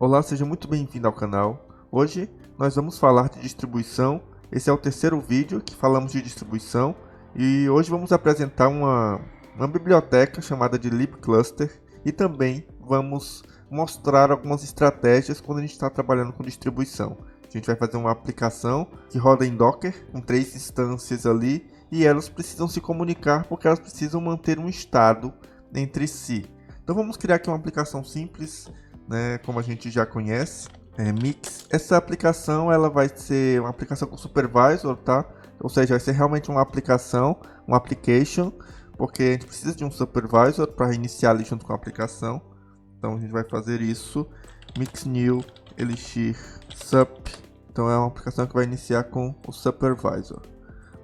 Olá, seja muito bem-vindo ao canal. Hoje nós vamos falar de distribuição. Esse é o terceiro vídeo que falamos de distribuição e hoje vamos apresentar uma biblioteca chamada de libcluster e também vamos mostrar algumas estratégias quando a gente está trabalhando com distribuição. A gente vai fazer uma aplicação que roda em Docker com 3 instâncias ali e elas precisam se comunicar porque elas precisam manter um estado entre si. Então vamos criar aqui uma aplicação simples, né, como a gente já conhece, Mix. Essa aplicação ela vai ser uma aplicação com supervisor, tá? Ou seja, vai ser realmente uma aplicação, um application, porque a gente precisa de um supervisor para iniciar ali junto com a aplicação. Então a gente vai fazer isso, mix new elixir sup. Então é uma aplicação que vai iniciar com o supervisor.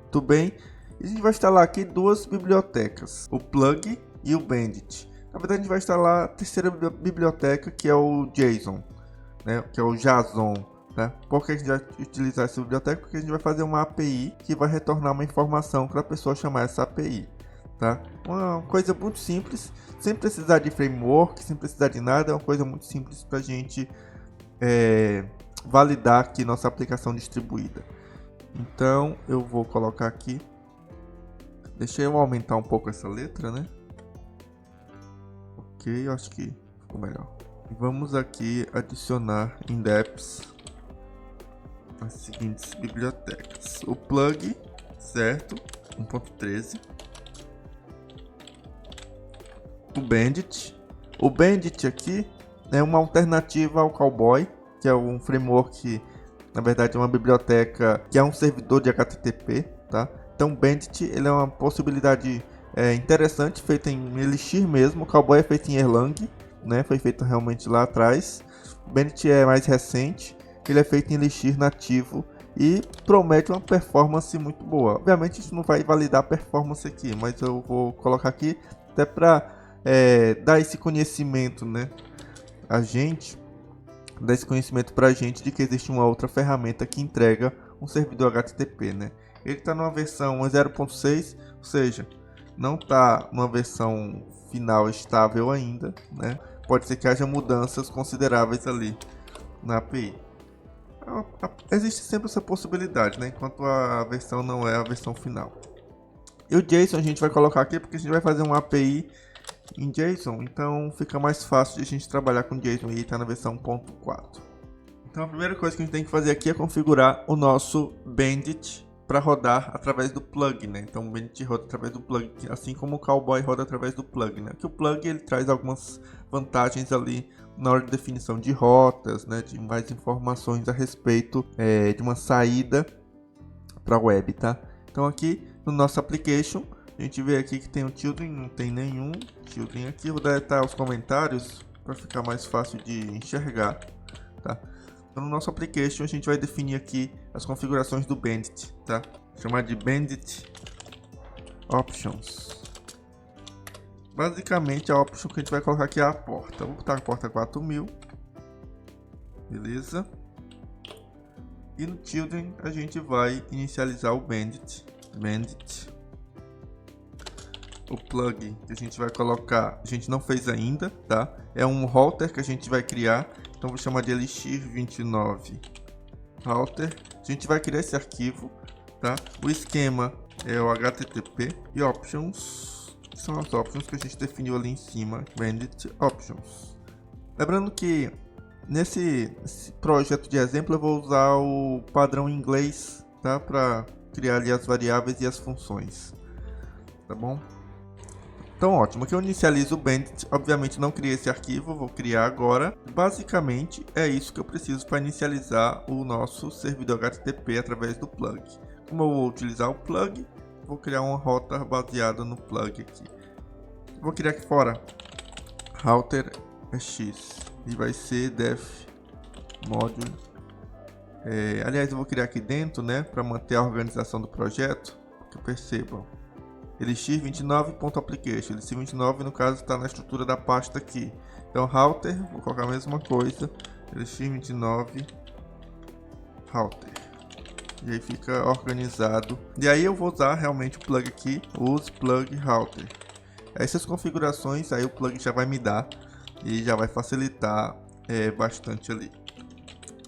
Muito bem, e a gente vai instalar aqui duas bibliotecas, o plug e o bandit. Na verdade, a gente vai instalar a terceira biblioteca, que é o JSON, né? Que é o JSON. Né? Por que a gente vai utilizar essa biblioteca? Porque a gente vai fazer uma API que vai retornar uma informação para a pessoa chamar essa API. Tá? Uma coisa muito simples, sem precisar de framework, sem precisar de nada, é uma coisa muito simples para a gente validar aqui nossa aplicação distribuída. Então, eu vou colocar aqui, deixa eu aumentar um pouco essa letra, né? Ok, eu acho que ficou melhor. Vamos aqui adicionar index as seguintes bibliotecas. O plug, certo? 1.13. O bandit. O bandit aqui é uma alternativa ao Cowboy, que é um framework, na verdade é uma biblioteca que é um servidor de HTTP, tá? Então o bandit ele é uma possibilidade interessante, feita em Elixir mesmo. O Cowboy é feito em Erlang, né? Foi feito realmente lá atrás. O Bandit é mais recente, ele é feito em Elixir nativo e promete uma performance muito boa. Obviamente a gente não vai validar a performance aqui, mas eu vou colocar aqui até para dar esse conhecimento, né? Dar esse conhecimento para a gente de que existe uma outra ferramenta que entrega um servidor HTTP, né? Ele está numa versão 0.6, ou seja, não está numa versão final estável ainda, né? Pode ser que haja mudanças consideráveis ali na API. Existe sempre essa possibilidade, né? Enquanto a versão não é a versão final. E o JSON a gente vai colocar aqui porque a gente vai fazer uma API em JSON, então fica mais fácil de a gente trabalhar com JSON e está na versão 1.4. Então a primeira coisa que a gente tem que fazer aqui é configurar o nosso Bandit para rodar através do plug, né? Então o Bandit roda através do plug, assim como o Cowboy roda através do plug, né? Que o plug ele traz algumas vantagens ali na hora de definição de rotas, né? De mais informações a respeito de uma saída para a web, tá? Então aqui no nosso application a gente vê aqui que tem o children, não tem nenhum children aqui. Eu vou deletar os comentários para ficar mais fácil de enxergar, tá? Então, no nosso application a gente vai definir aqui as configurações do Bandit, tá? Chamar de Bandit Options. Basicamente a option que a gente vai colocar aqui é a porta. Vou botar a porta 4000. Beleza? E no Children a gente vai inicializar o Bandit. O plug que a gente vai colocar, a gente não fez ainda, tá? É um router que a gente vai criar. Então vou chamar de elixir 29 router. A gente vai criar esse arquivo, tá? O esquema é o HTTP e options, que são as options que a gente definiu ali em cima, bandit options. Lembrando que nesse projeto de exemplo eu vou usar o padrão inglês, tá? Para criar ali as variáveis e as funções, tá bom? Então ótimo, aqui eu inicializo o Bandit, obviamente não criei esse arquivo, vou criar agora. Basicamente é isso que eu preciso para inicializar o nosso servidor HTTP através do plug. Como eu vou utilizar o plug, vou criar uma rota baseada no plug aqui. Vou criar aqui fora, router x, e vai ser def module. Aliás, eu vou criar aqui dentro, né, para manter a organização do projeto, que percebam. elixir29.application, elixir29 no caso está na estrutura da pasta aqui. Então router, vou colocar a mesma coisa, elixir29 router. E aí fica organizado. E aí eu vou usar realmente o plug aqui, use plug router. Essas configurações aí o plug já vai me dar e já vai facilitar bastante ali,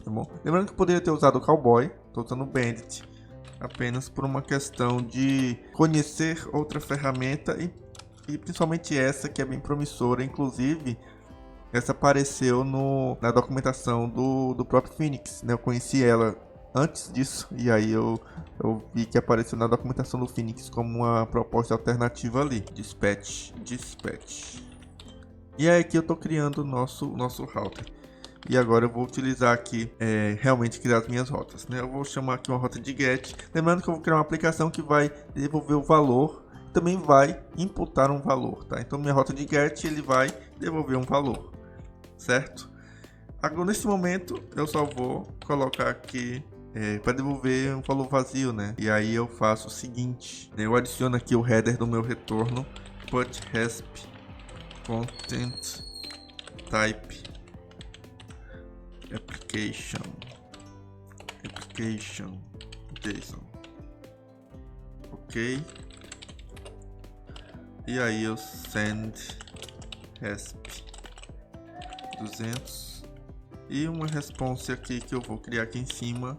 tá bom? Lembrando que eu poderia ter usado o Cowboy, estou usando o Bandit apenas por uma questão de conhecer outra ferramenta e principalmente essa que é bem promissora. Inclusive, essa apareceu na documentação do próprio Phoenix, né? Eu conheci ela antes disso e aí eu vi que apareceu na documentação do Phoenix como uma proposta alternativa ali. Dispatch. E aí aqui eu estou criando o nosso router. E agora eu vou utilizar aqui, realmente criar as minhas rotas, né? Eu vou chamar aqui uma rota de get. Lembrando que eu vou criar uma aplicação que vai devolver o valor, também vai imputar um valor, tá? Então minha rota de get, ele vai devolver um valor, certo? Agora nesse momento eu só vou colocar aqui para devolver um valor vazio, né? E aí eu faço o seguinte, eu adiciono aqui o header do meu retorno, put resp content type application JSON, ok? E aí eu send resp 200 e uma response aqui que eu vou criar aqui em cima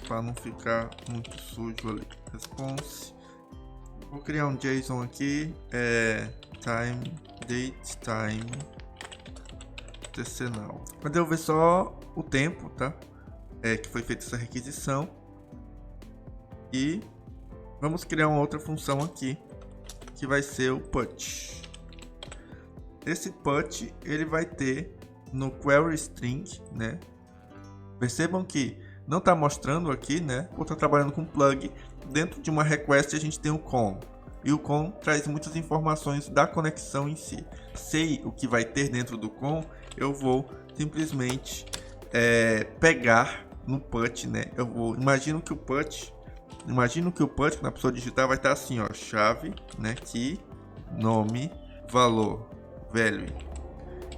para não ficar muito sujo ali. Response, vou criar um JSON aqui, time date time tc now. Mas eu ver só o tempo, tá? Que foi feita essa requisição. E vamos criar uma outra função aqui, que vai ser o put. Esse put ele vai ter no query string, né? Percebam que não está mostrando aqui, né? Porque estou trabalhando com plug. Dentro de uma request a gente tem o com. E o com traz muitas informações da conexão em si. Sei o que vai ter dentro do com, eu vou simplesmente pegar no put, né? Imagino que o put na pessoa digitar vai estar assim, ó, chave, né? Key, nome, valor, value.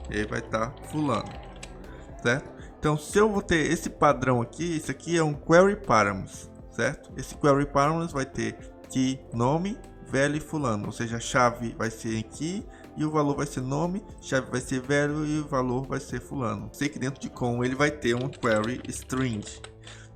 E aí vai estar fulano, certo? Então, se eu vou ter esse padrão aqui, isso aqui é um query parameters, certo? Esse query parameters vai ter key, nome, value e fulano, ou seja, a chave vai ser aqui e o valor vai ser nome, chave vai ser value e o valor vai ser fulano. Sei que dentro de com ele vai ter um query string.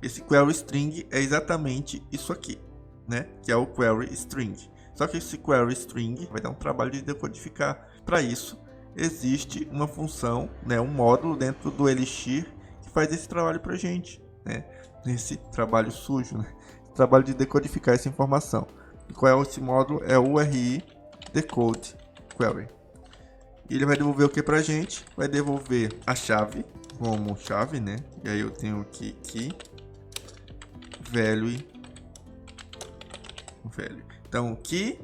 Esse query string é exatamente isso aqui, né? Que é o query string. Só que esse query string vai dar um trabalho de decodificar. Para isso, existe uma função, né? Um módulo dentro do Elixir que faz esse trabalho para gente, né? Esse trabalho sujo, né? Esse trabalho de decodificar essa informação. E qual é esse módulo? É o URI decode query. E ele vai devolver o que pra gente? Vai devolver a chave como chave, né? E aí eu tenho aqui key, value. Então key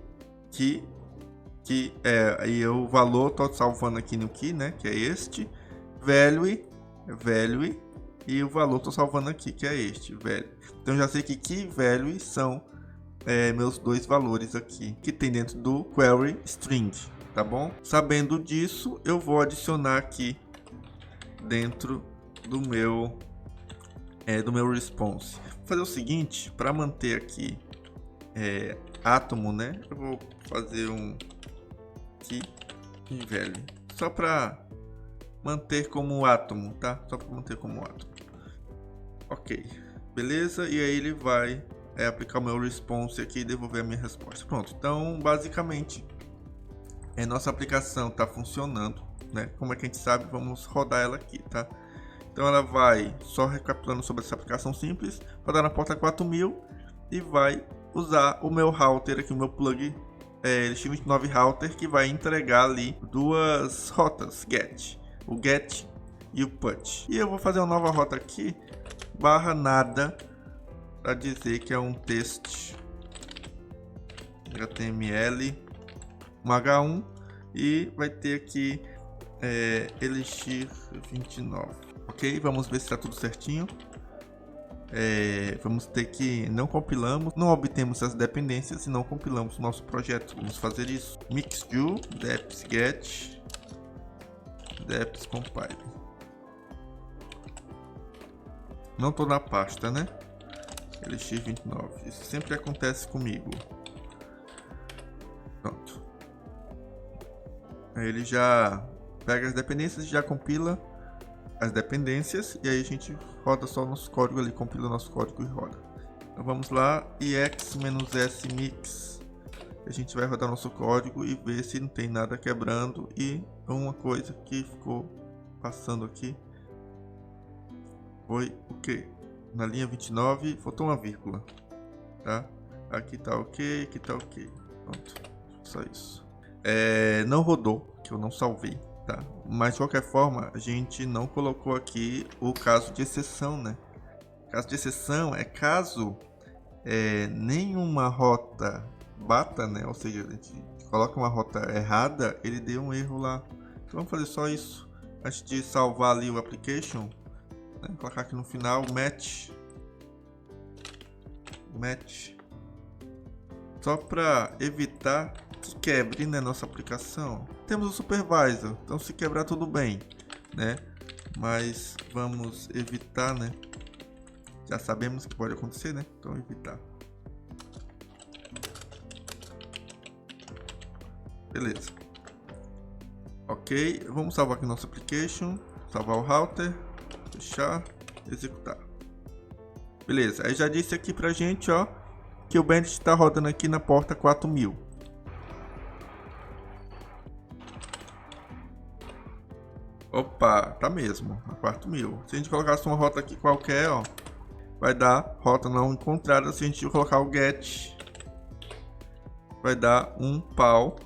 aí o valor tô salvando aqui no key, né? Que é este. Value e o valor tô salvando aqui, que é este, value. Então já sei que key e value são meus dois valores aqui que tem dentro do query string, tá bom? Sabendo disso, eu vou adicionar aqui dentro do meu response. Vou fazer o seguinte, para manter aqui átomo, né? Eu vou fazer um key e value, só para manter como átomo, tá? Só para manter como átomo. Ok, beleza? E aí ele vai aplicar o meu response aqui e devolver a minha resposta. Pronto, então basicamente nossa aplicação está funcionando, né? Como é que a gente sabe? Vamos rodar ela aqui, tá? Então ela vai, só recapitulando sobre essa aplicação simples, rodar na porta 4000 e vai usar o meu router aqui, o meu plug LX29 router, que vai entregar ali duas rotas get, o get e o put. E eu vou fazer uma nova rota aqui, barra nada, para dizer que é um teste HTML, um H1, e vai ter aqui LX29, ok? Vamos ver se está tudo certinho. Vamos ter que não compilamos, não obtemos as dependências e não compilamos o nosso projeto. Vamos fazer isso. Mixdo deps get deps compile. Não estou na pasta, né? LX29. Isso sempre acontece comigo. Pronto. Aí ele já pega as dependências e já compila. as dependências e aí a gente roda só o nosso código ali, compila o nosso código e roda. Então vamos lá, ix-s mix. A gente vai rodar nosso código e ver se não tem nada quebrando. E uma coisa que ficou passando aqui foi o que? Na linha 29 faltou uma vírgula, tá? Aqui tá ok, aqui tá ok. Pronto, só isso. Não rodou, que eu não salvei, tá? Mas de qualquer forma, a gente não colocou aqui o caso de exceção, né? Caso de exceção é caso nenhuma rota bata, né? Ou seja, a gente coloca uma rota errada, ele deu um erro lá. Então vamos fazer só isso antes de salvar ali o application, né? Colocar aqui no final match, só para evitar que quebre, né, nossa aplicação. Temos o supervisor, então se quebrar tudo bem, né? Mas vamos evitar, né? Já sabemos que pode acontecer, né? Então evitar. Beleza. Ok, vamos salvar aqui nosso application, salvar o router, fechar, executar. Beleza, aí já disse aqui pra gente, ó, que o Bandit está rodando aqui na porta 4000. Opa, tá mesmo, na 4000. Se a gente colocasse uma rota aqui qualquer, ó, vai dar rota não encontrada. Se a gente colocar o get, vai dar um pau.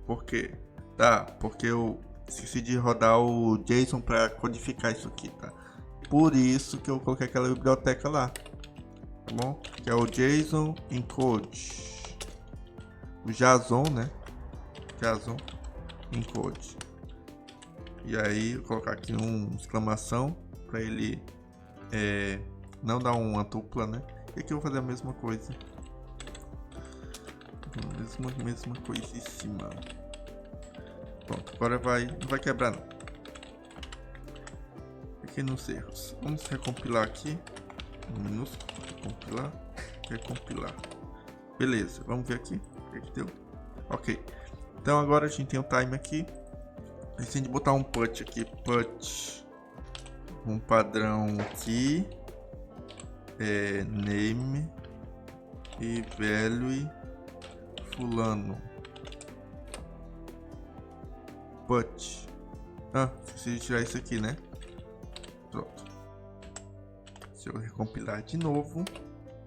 Por quê? Tá, porque eu esqueci de rodar o JSON para codificar isso aqui, tá? Por isso que eu coloquei aquela biblioteca lá, tá bom? Que é o JSON encode, o JSON, né? JSON encode. E aí eu colocar aqui uma exclamação para ele não dar uma dupla, né? E aqui eu vou fazer a mesma coisa, mesma coisíssima. Pronto, agora não vai quebrar não. Aqui nos erros. Vamos recompilar aqui. Minúsculo, recompilar. Beleza, vamos ver aqui o que deu. Ok. Então agora a gente tem o time aqui. A gente botar um put aqui, put um padrão aqui, name e value fulano. Put. Esqueci de tirar isso aqui, né? Pronto. Se eu recompilar de novo.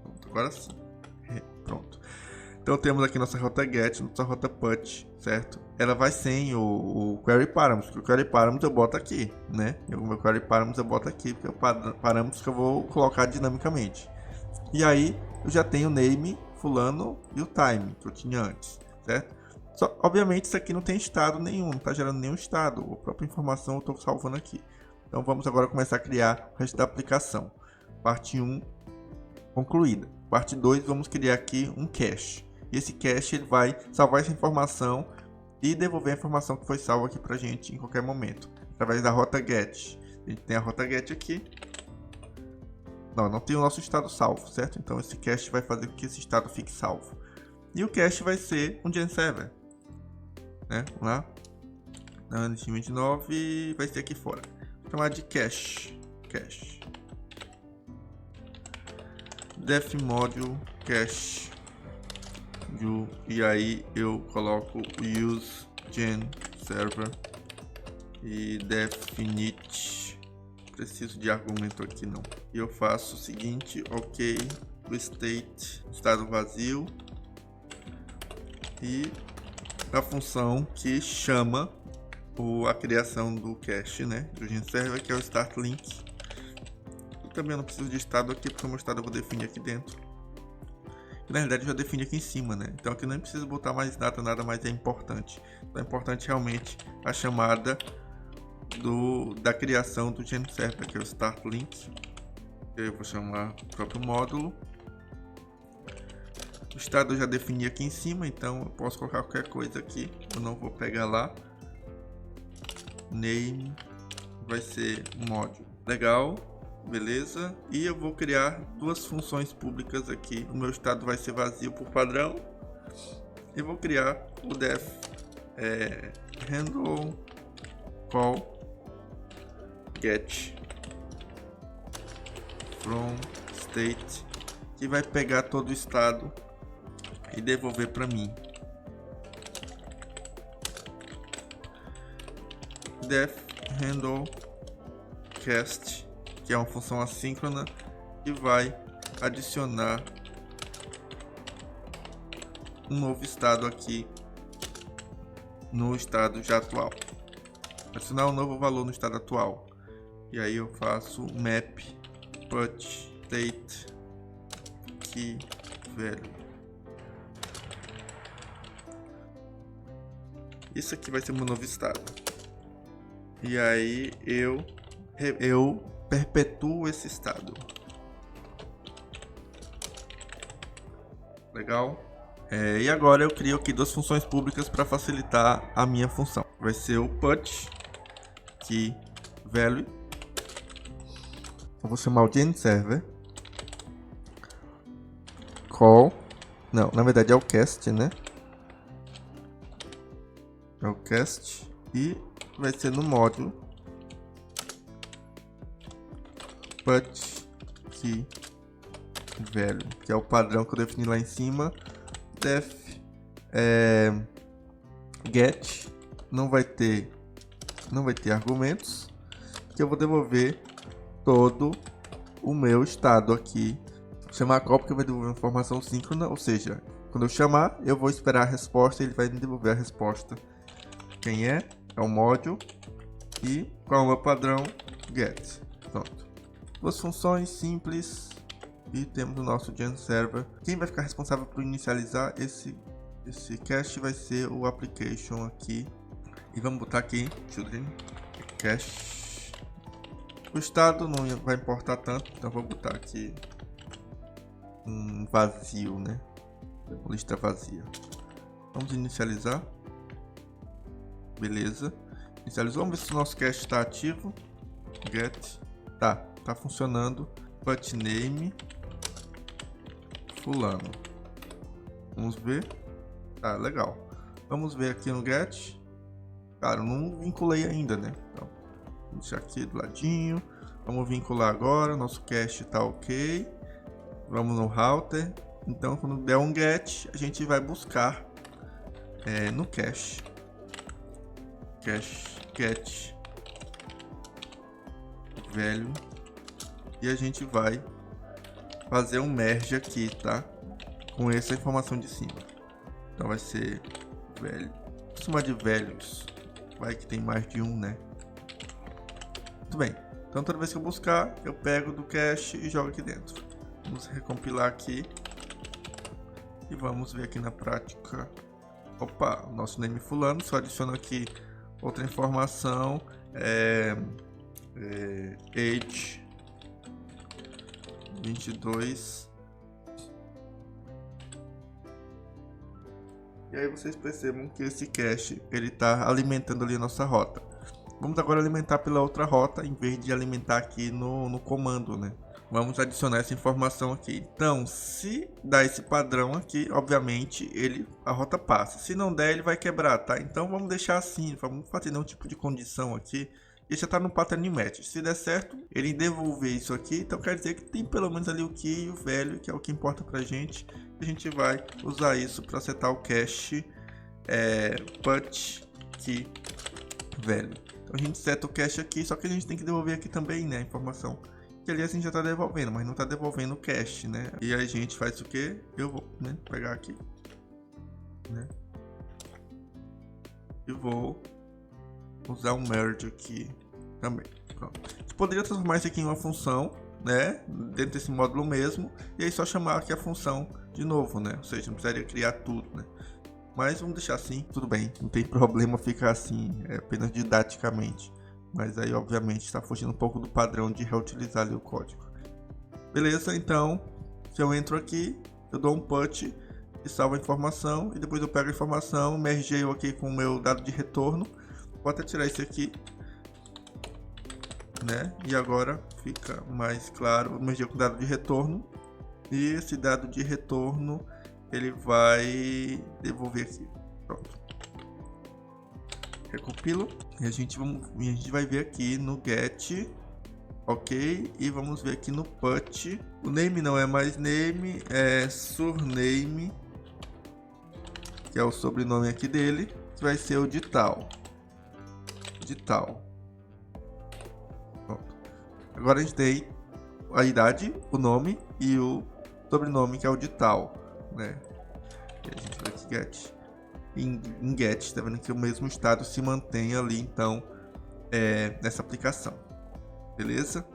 Pronto, agora sim. Pronto. Então temos aqui nossa rota get, nossa rota put, certo? Ela vai sem o query parameters. O query parameters eu boto aqui, né? O meu query parameters eu boto aqui, porque é o parâmetros que eu vou colocar dinamicamente. E aí eu já tenho o name, fulano e o time que eu tinha antes, certo? Só, obviamente isso aqui não tem estado nenhum, não está gerando nenhum estado. A própria informação eu estou salvando aqui. Então vamos agora começar a criar o resto da aplicação. Parte 1 concluída. Parte 2, vamos criar aqui um cache. E esse cache ele vai salvar essa informação e devolver a informação que foi salva aqui pra gente em qualquer momento, através da rota get. A gente tem a rota get aqui. Não tem o nosso estado salvo, certo? Então esse cache vai fazer com que esse estado fique salvo. E o cache vai ser um gen server, né? Vamos lá. Na 29 vai ser aqui fora. Vou chamar de cache. Def module cache. E aí eu coloco use gen server e definite. Preciso de argumento aqui não. E eu faço o seguinte, ok, o state, estado vazio, e a função que chama a criação do cache, né, do gen server, que é o start link. Eu também não preciso de estado aqui, porque o meu estado eu vou definir aqui dentro. Na realidade eu já defini aqui em cima, né? Então aqui não precisa botar mais nada mais é importante. Então é importante realmente a chamada da criação do gen server, que é o start link. Eu vou chamar o próprio módulo. O estado eu já defini aqui em cima, então eu posso colocar qualquer coisa aqui. Eu não vou pegar lá. Name vai ser módulo. Legal. Beleza, e eu vou criar duas funções públicas aqui. O meu estado vai ser vazio por padrão. E vou criar o def handle call get from state, que vai pegar todo o estado e devolver para mim. Def handle cast, que é uma função assíncrona que vai adicionar um novo estado aqui no estado já atual, adicionar um novo valor no estado atual. E aí eu faço map put state key value. Isso aqui vai ser meu novo estado. E aí eu perpetuo esse estado. Legal? E agora eu crio aqui duas funções públicas para facilitar a minha função. Vai ser o put key value. Eu vou chamar o GenServer. Call. Não, na verdade é o cast, né? É o cast. E vai ser no módulo put key value, que é o padrão que eu defini lá em cima. Def get não vai ter argumentos, que eu vou devolver todo o meu estado aqui. Vou chamar call porque vai devolver uma informação síncrona, ou seja, quando eu chamar eu vou esperar a resposta e ele vai me devolver a resposta. Quem é o módulo e qual é o meu padrão get. Pronto. Duas funções simples e temos o nosso GenServer. Quem vai ficar responsável por inicializar esse cache vai ser o application aqui. E vamos botar aqui children cache. O estado não vai importar tanto, então vou botar aqui um vazio, né? Lista vazia. Vamos inicializar. Beleza. Inicializou. Vamos ver se o nosso cache está ativo. Get. Tá funcionando. Put name fulano. Vamos ver. Tá, legal. Vamos ver aqui no get. Cara, eu não vinculei ainda, né? Então, vou deixar aqui do ladinho. Vamos vincular agora. Nosso cache tá ok. Vamos no router. Então, quando der um get, a gente vai buscar no cache. Cache get value. E a gente vai fazer um merge aqui, tá? Com essa informação de cima. Então vai ser value. Vou chamar de values. Vai que tem mais de um, né? Muito bem. Então toda vez que eu buscar, eu pego do cache e jogo aqui dentro. Vamos recompilar aqui. E vamos ver aqui na prática. Opa, o nosso name fulano. Só adiciono aqui outra informação. Age 22. E aí vocês percebam que esse cache ele está alimentando ali a nossa rota. Vamos agora alimentar pela outra rota em vez de alimentar aqui no comando, né? Vamos adicionar essa informação aqui. Então, se dá esse padrão aqui, obviamente a rota passa. Se não der, ele vai quebrar, tá? Então vamos deixar assim, vamos fazer nenhum tipo de condição aqui. E já está no pattern match. Se der certo, ele devolver isso aqui, então quer dizer que tem pelo menos ali o key e o value, que é o que importa pra gente. A gente vai usar isso para setar o cache put key value. Então a gente seta o cache aqui, só que a gente tem que devolver aqui também, né, a informação. Que ali a gente já está devolvendo, mas não está devolvendo o cache, né? E aí a gente faz o que? Eu vou, né, pegar aqui, né? E vou usar um merge aqui também. Pronto. A gente poderia transformar isso aqui em uma função, né, dentro desse módulo mesmo, e aí só chamar aqui a função de novo, né? Ou seja, não precisaria criar tudo, né? Mas vamos deixar assim, tudo bem, não tem problema ficar assim, apenas didaticamente. Mas aí obviamente está fugindo um pouco do padrão de reutilizar ali o código. Beleza, então se eu entro aqui, eu dou um put e salvo a informação, e depois eu pego a informação, mergeio aqui com o meu dado de retorno. Vou até tirar esse aqui, né? E agora fica mais claro, mergeio com o dado de retorno, e esse dado de retorno ele vai devolver aqui. Pronto. Recompilo. E a gente vai ver aqui no get, ok? E vamos ver aqui no put. O name não é mais name, é surname, que é o sobrenome aqui dele, que vai ser o de tal. Pronto. Agora a gente tem a idade, o nome e o sobrenome, que é o de tal, né? E a gente vai aqui get. Em get, tá vendo que o mesmo estado se mantém ali, então, nessa aplicação. Beleza?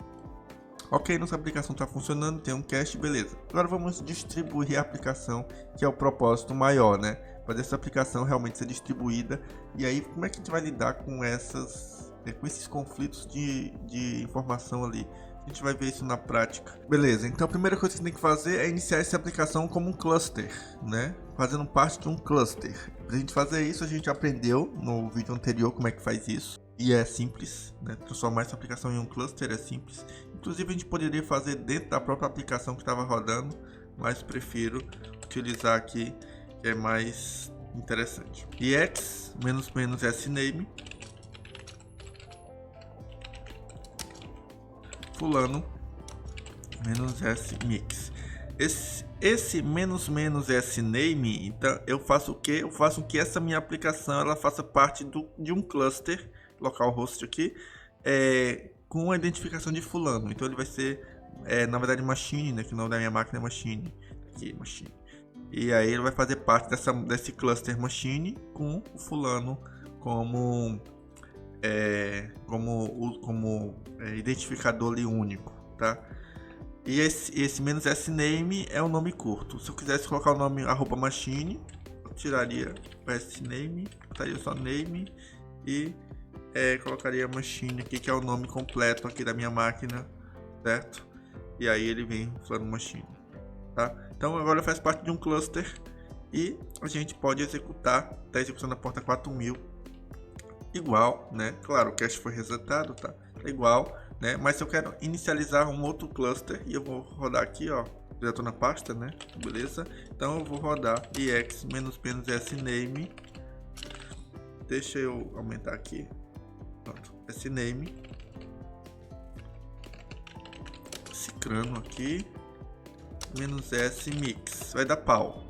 Ok, nossa aplicação está funcionando, tem um cache, beleza. Agora vamos distribuir a aplicação, que é o propósito maior, né? Fazer essa aplicação realmente ser distribuída. E aí, como é que a gente vai lidar com esses conflitos de informação ali? A gente vai ver isso na prática. Beleza, então a primeira coisa que você tem que fazer é iniciar essa aplicação como um cluster, né? Fazendo parte de um cluster. Para a gente fazer isso, a gente aprendeu no vídeo anterior como é que faz isso. E é simples, né? Transformar essa aplicação em um cluster é simples. Inclusive a gente poderia fazer dentro da própria aplicação que estava rodando, mas prefiro utilizar aqui, que é mais interessante. ex -sname fulano -smix. Esse -sname, então eu faço o que? Eu faço que essa minha aplicação ela faça parte de um cluster localhost aqui, com a identificação de fulano. Então ele vai ser, na verdade, machine, né? Que o nome da minha máquina é machine. Aqui, machine. E aí ele vai fazer parte desse cluster machine com o fulano como identificador ali único, tá? E esse -sname é um nome curto. Se eu quisesse colocar o nome @machine, eu tiraria o sname, botaria só name e colocaria machine aqui, que é o nome completo aqui da minha máquina, certo? E aí ele vem falando machine, tá? Então agora faz parte de um cluster e a gente pode executar, tá executando a porta 4000 igual, né? Claro, o cache foi resetado, tá? É igual, né? Mas se eu quero inicializar um outro cluster e eu vou rodar aqui, ó, já estou na pasta, né? Beleza? Então eu vou rodar ex -sname. Deixa eu aumentar aqui. Pronto, sname. Cicrano aqui. -smix. Vai dar pau.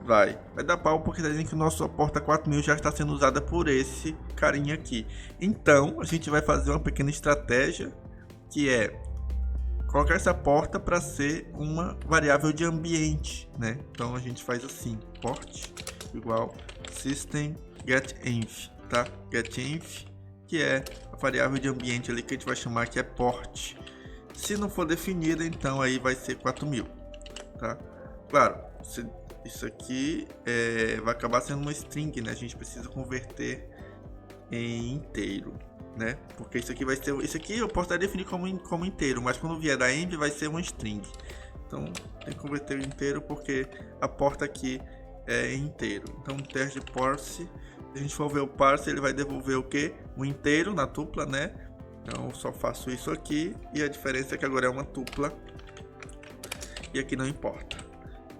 Vai dar pau porque está dizendo que o nosso porta 4000 já está sendo usada por esse carinha aqui. Então a gente vai fazer uma pequena estratégia, que é colocar essa porta para ser uma variável de ambiente, né? Então a gente faz assim, port igual system getEnv, tá? GetEnv, que é a variável de ambiente ali que a gente vai chamar que é port. Se não for definida, então aí vai ser 4000, tá? Claro, isso aqui vai acabar sendo uma string, né? A gente precisa converter em inteiro, né? Porque isso aqui vai ser, isso aqui eu posso definir como inteiro, mas quando vier da env vai ser uma string. Então tem que converter em inteiro porque a porta aqui é inteiro. Então teste de parse, se a gente for ver o parse, ele vai devolver o que? Um inteiro na tupla, né? Então eu só faço isso aqui e a diferença é que agora é uma tupla e aqui não importa.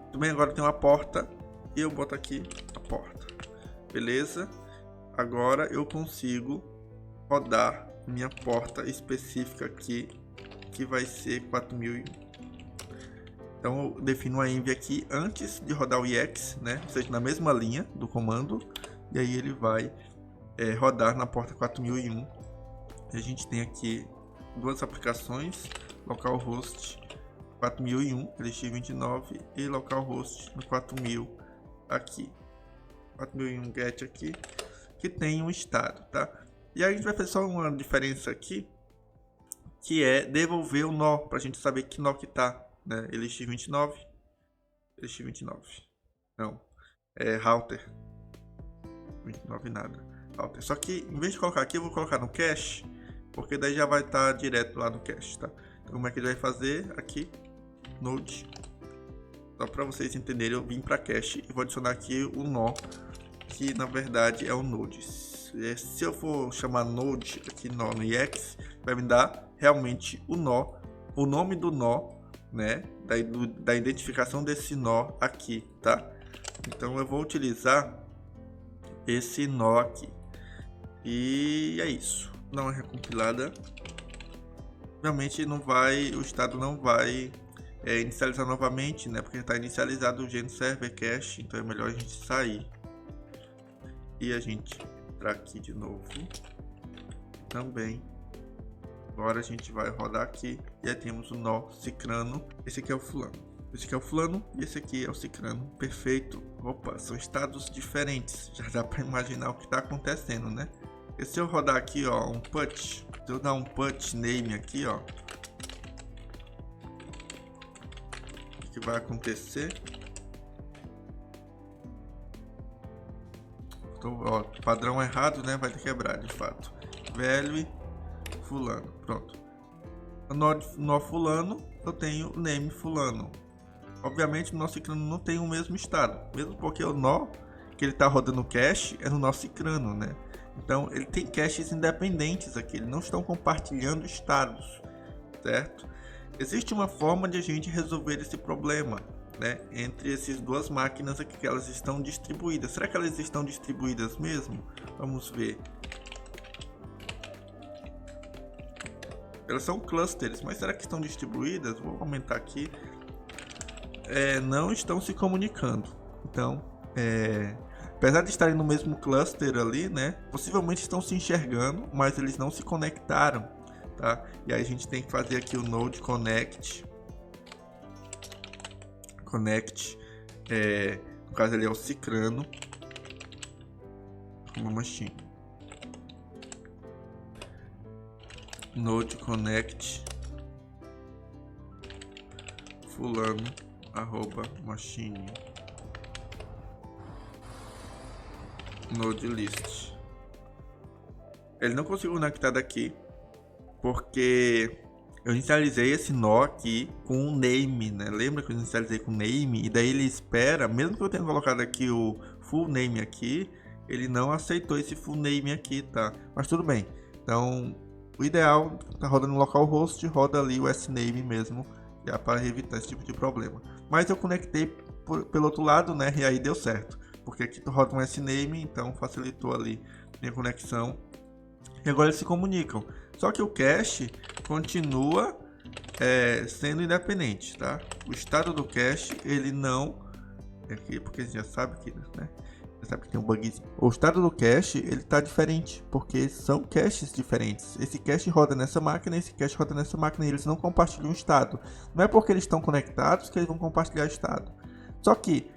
Tudo bem, agora tem uma porta e eu boto aqui a porta, beleza? Agora eu consigo rodar minha porta específica aqui, que vai ser 4001. Então eu defino a env aqui antes de rodar o ex, né? Ou seja, na mesma linha do comando, e aí ele vai rodar na porta 4001. E a gente tem aqui duas aplicações, localhost 4001, LX29 e localhost no 4000 aqui, 4001 get aqui, que tem um estado, tá? E aí a gente vai fazer só uma diferença aqui, que é devolver o nó, para a gente saber que nó que tá, né? LX29, não, router, 29 nada, router. Só que em vez de colocar aqui, eu vou colocar no cache, porque daí já vai estar direto lá no cache, tá? Então como é que ele vai fazer aqui? Node, só para vocês entenderem, eu vim para cache e vou adicionar aqui o nó, que na verdade é o node. Se eu for chamar node aqui nó no ex, vai me dar realmente o nó, o nome do nó, né, da identificação desse nó aqui, tá? Então eu vou utilizar esse nó aqui. E é isso. Dá uma recompilada. Realmente não vai, o estado não vai inicializar novamente, né? Porque está inicializado o Gen Server Cache, então é melhor a gente sair. E a gente entrar aqui de novo. Também. Agora a gente vai rodar aqui e aí temos o nó cicrano. Esse aqui é o fulano. Esse aqui é o fulano e esse aqui é o cicrano. Perfeito. Opa, são estados diferentes. Já dá para imaginar o que está acontecendo, né? E se eu rodar aqui, ó, um put, se eu dar um put name aqui, ó, o que vai acontecer? Então, ó, padrão errado, né? Vai ter que quebrar, de fato. Value fulano, pronto. No fulano, eu tenho o name fulano. Obviamente, o nosso cicrano não tem o mesmo estado, mesmo porque o nó que ele está rodando cache é no nosso cicrano, né? Então, ele tem caches independentes aqui, eles não estão compartilhando estados, certo? Existe uma forma de a gente resolver esse problema, né? Entre essas duas máquinas aqui, que elas estão distribuídas. Será que elas estão distribuídas mesmo? Vamos ver. Elas são clusters, mas será que estão distribuídas? Vou aumentar aqui. Não estão se comunicando. Então, apesar de estarem no mesmo cluster ali, né? Possivelmente estão se enxergando, mas eles não se conectaram, tá? E aí a gente tem que fazer aqui o node connect. No caso ele é o cicrano com uma machine. Node connect fulano @machine node list. Ele não conseguiu conectar daqui porque eu inicializei esse nó aqui com um name, né? Lembra que eu inicializei com name? E daí ele espera, mesmo que eu tenha colocado aqui o full name aqui, ele não aceitou esse full name aqui, tá? Mas tudo bem. Então, o ideal tá rodando no localhost, roda ali o sname mesmo, já para evitar esse tipo de problema. Mas eu conectei pelo outro lado, né? E aí deu certo, porque aqui tu roda um sname, então facilitou ali minha conexão. E agora eles se comunicam. Só que o cache continua sendo independente, tá? O estado do cache, ele não... Aqui, porque a gente já sabe que, né? Já sabe que tem um bugzinho. O estado do cache, ele tá diferente, porque são caches diferentes. Esse cache roda nessa máquina, esse cache roda nessa máquina, e eles não compartilham o estado. Não é porque eles estão conectados que eles vão compartilhar o estado. Só que,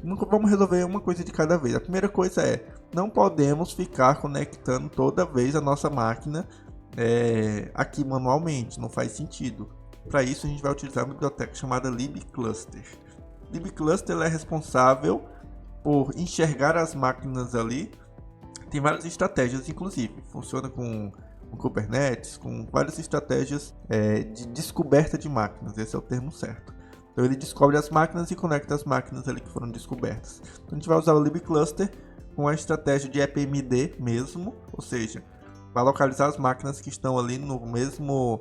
vamos resolver uma coisa de cada vez. A primeira coisa é, não podemos ficar conectando toda vez a nossa máquina aqui manualmente, não faz sentido. Para isso a gente vai utilizar uma biblioteca chamada libcluster. Libcluster é responsável por enxergar as máquinas ali. Tem várias estratégias, inclusive funciona com Kubernetes, com várias estratégias de descoberta de máquinas, esse é o termo certo. Então ele descobre as máquinas e conecta as máquinas ali que foram descobertas. Então a gente vai usar o libcluster com a estratégia de epmd mesmo, ou seja, vai localizar as máquinas que estão ali no mesmo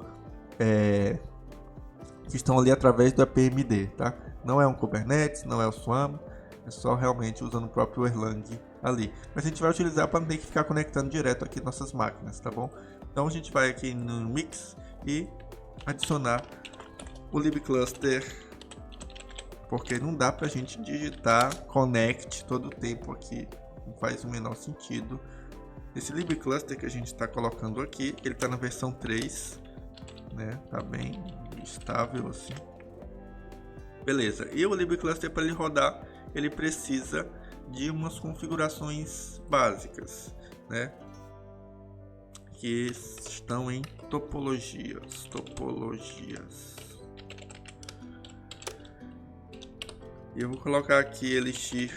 que estão ali através do epmd, tá? Não é um Kubernetes, não é o Swarm, é só realmente usando o próprio Erlang ali. Mas a gente vai utilizar para não ter que ficar conectando direto aqui nossas máquinas, tá bom? Então a gente vai aqui no mix e adicionar o libcluster, porque não dá pra gente digitar connect todo o tempo aqui, não faz o menor sentido. Esse libcluster que a gente está colocando aqui, ele está na versão 3, né? Tá bem estável assim. Beleza, e o libcluster, para ele rodar, ele precisa de umas configurações básicas, né? Que estão em topologias. E eu vou colocar aqui Elixir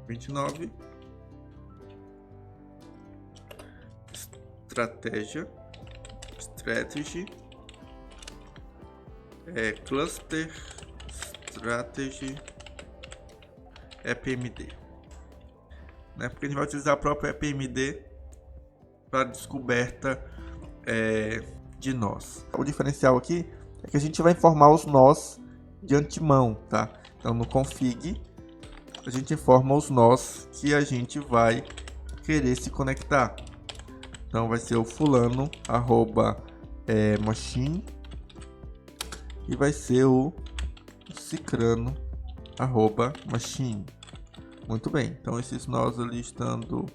29, strategy, cluster strategy epmd, né? Porque a gente vai utilizar a própria epmd para descoberta de nós. O diferencial aqui é que a gente vai informar os nós de antemão, tá? Então no config a gente informa os nós que a gente vai querer se conectar. Então vai ser o fulano @machine e vai ser o cicrano @machine. Muito bem, então esses nós ali estando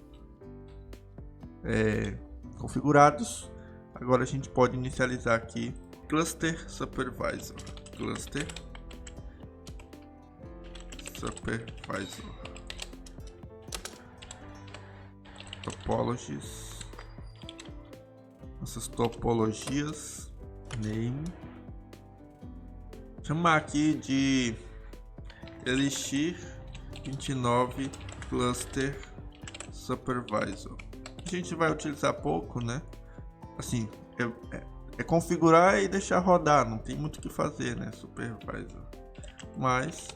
configurados, agora a gente pode inicializar aqui cluster supervisor, topologies, nossas topologias, name, chamar aqui de Elixir 29 cluster supervisor. A gente vai utilizar pouco, né? Assim, é configurar e deixar rodar, não tem muito o que fazer, né? Supervisor. Mas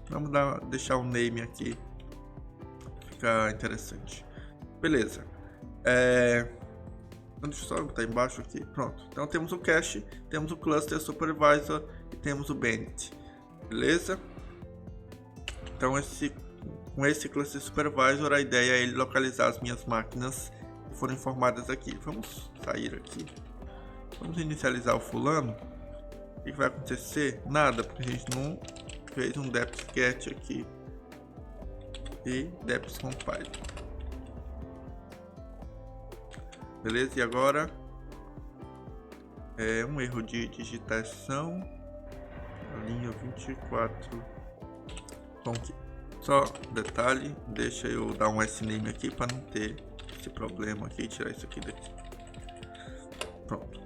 vamos deixar o name aqui, ficar interessante. Beleza. Deixa eu só botar embaixo aqui. Pronto. Então temos o cache, temos o cluster supervisor e temos o bandit. Beleza? Então com esse cluster supervisor, a ideia é ele localizar as minhas máquinas que foram informadas aqui. Vamos sair aqui. Vamos inicializar o fulano. O que vai acontecer? Nada, porque a gente não fez um depth get aqui e depth compile. Beleza? E agora é um erro de digitação, linha 24. Bom, só detalhe, deixa eu dar um sname aqui para não ter esse problema aqui, tirar isso aqui daqui. Pronto.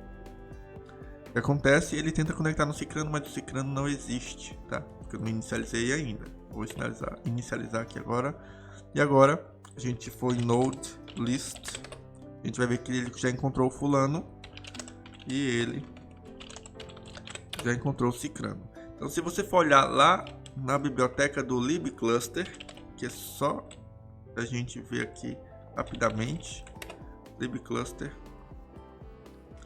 O que acontece? Ele tenta conectar no cicrano, mas o cicrano não existe, tá? Porque eu não inicializei ainda. Vou inicializar aqui agora. E agora a gente for em node list, a gente vai ver que ele já encontrou o fulano e ele já encontrou o cicrano. Então, se você for olhar lá na biblioteca do libcluster, que é só a gente ver aqui rapidamente, libcluster,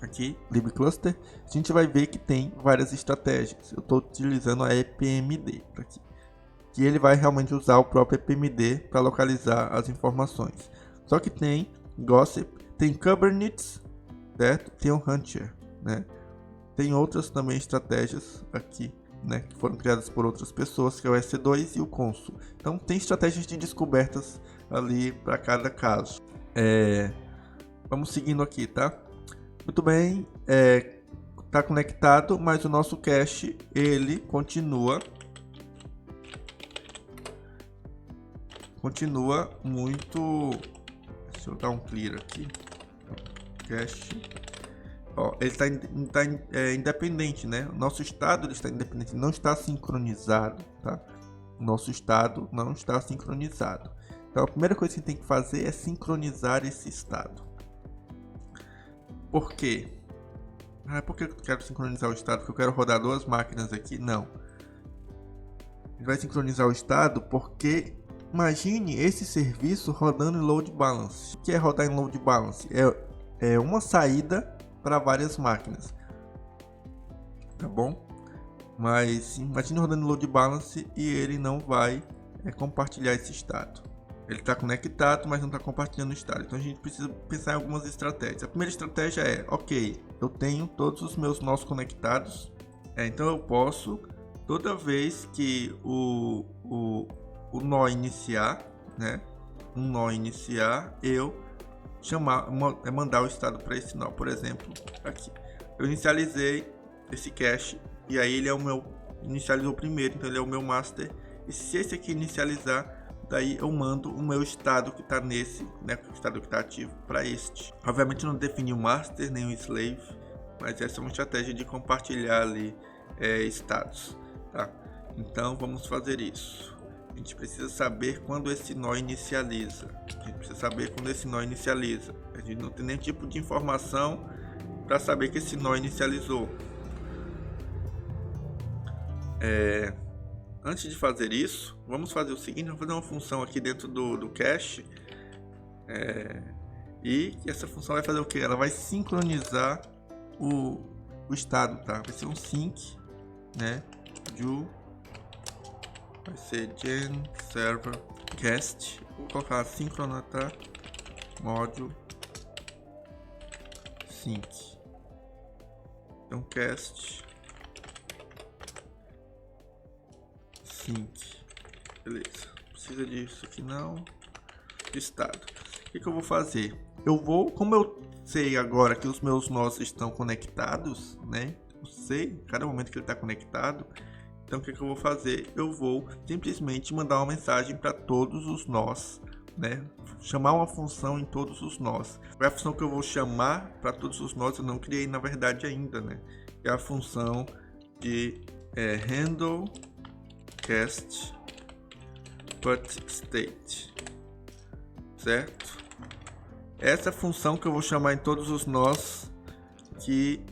aqui, libcluster, a gente vai ver que tem várias estratégias. Eu estou utilizando a EPMD aqui, que ele vai realmente usar o próprio EPMD para localizar as informações. Só que tem Gossip, tem Kubernetes, certo? Tem o Hunter, né? Tem outras também estratégias aqui, né, que foram criadas por outras pessoas, que é o EC2 e o Consul. Então tem estratégias de descobertas ali para cada caso. Vamos seguindo aqui, tá? Muito bem, tá conectado, mas o nosso cache ele continua muito. Deixa eu dar um clear aqui. Cache. Ó, ele está independente, né? O nosso estado ele está independente, não está sincronizado, tá? O nosso estado não está sincronizado. Então a primeira coisa que tem que fazer é sincronizar esse estado. Por quê? Por que eu quero sincronizar o estado? Porque eu quero rodar duas máquinas aqui? Não. Ele vai sincronizar o estado porque imagine esse serviço rodando em load balance. O que é rodar em load balance? É uma saída para várias máquinas, tá bom? Mas imagine rodando load balance e ele não vai compartilhar esse estado. Ele está conectado, mas não está compartilhando o estado. Então a gente precisa pensar em algumas estratégias. A primeira estratégia é, ok, eu tenho todos os meus nós conectados, então eu posso, toda vez que o nó iniciar, né? Um nó iniciar, eu mandar o estado para esse nó. Por exemplo, aqui eu inicializei esse cache e aí ele é o meu, inicializou primeiro, então ele é o meu master. E se esse aqui inicializar, daí eu mando o meu estado que está nesse, né, o estado que está ativo para este. Obviamente não defini o master nem o slave, mas essa é uma estratégia de compartilhar ali estados, tá? Então vamos fazer isso. A gente precisa saber quando esse nó inicializa. A gente não tem nenhum tipo de informação para saber que esse nó inicializou. Antes de fazer isso, vamos fazer o seguinte: vamos fazer uma função aqui dentro do cache. E essa função vai fazer o que? Ela vai sincronizar o estado, tá? Vai ser um sync, né? Vai ser gen server guest. Vou colocar assíncrona, tá? module sync. Então cast sync. Beleza. Precisa disso aqui não. Estado. O que eu vou fazer? Eu vou, como eu sei agora que os meus nós estão conectados, né? Eu sei cada momento que ele está conectado. Então o que eu vou fazer? Eu vou simplesmente mandar uma mensagem para todos os nós, né? Chamar uma função em todos os nós. É a função que eu vou chamar para todos os nós, eu não criei na verdade ainda, né? É a função de handle cast put state, certo? Essa função que eu vou chamar em todos os nós que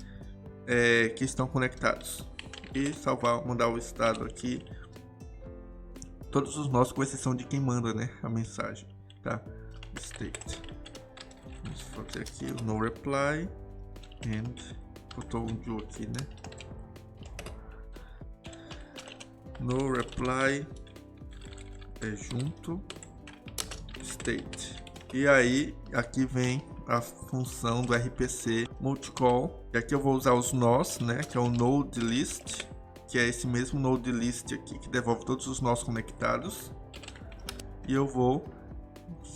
estão conectados. E salvar, mandar o estado aqui. Todos os nós, com exceção de quem manda, né, a mensagem, tá? State. Vamos fazer aqui o no reply and botou um do aqui, né? No reply junto state. E aí aqui vem a função do RPC multicall. E aqui eu vou usar os nós, né, que é o node list, que é esse mesmo node list aqui que devolve todos os nós conectados. E eu vou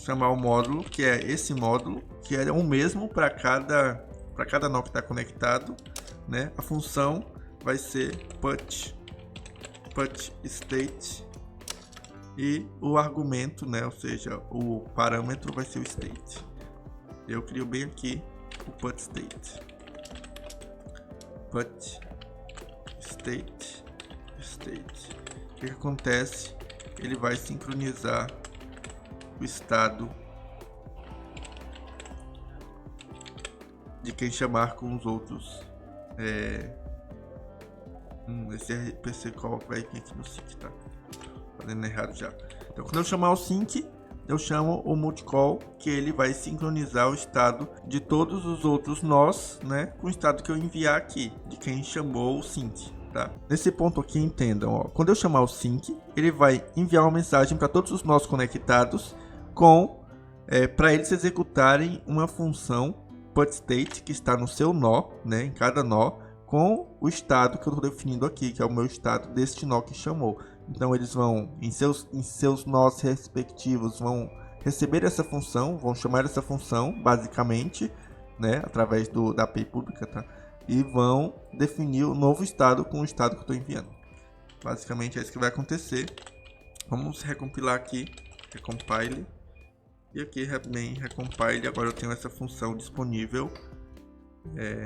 chamar o módulo, que é esse módulo, que é o mesmo para cada nó que está conectado, né? A função vai ser put state e o argumento, né, ou seja, o parâmetro vai ser o state. Eu crio bem aqui o put state. Put state. O que acontece? Ele vai sincronizar o estado de quem chamar com os outros. Esse RPC call vai vir aqui no sync, tá? Fazendo errado já. Então, quando eu chamar o sync, eu chamo o multicall, que ele vai sincronizar o estado de todos os outros nós, né, com o estado que eu enviar aqui, de quem chamou o sync, tá? Nesse ponto aqui, entendam, ó, quando eu chamar o sync, ele vai enviar uma mensagem para todos os nós conectados para eles executarem uma função putState que está no seu nó, né, em cada nó, com o estado que eu estou definindo aqui, que é o meu estado deste nó que chamou. Então eles vão, em seus nós respectivos, vão receber essa função, vão chamar essa função, basicamente, né, através da API pública, tá? E vão definir o novo estado com o estado que eu estou enviando. Basicamente é isso que vai acontecer. Vamos recompilar aqui, recompile. E aqui também recompile, agora eu tenho essa função disponível.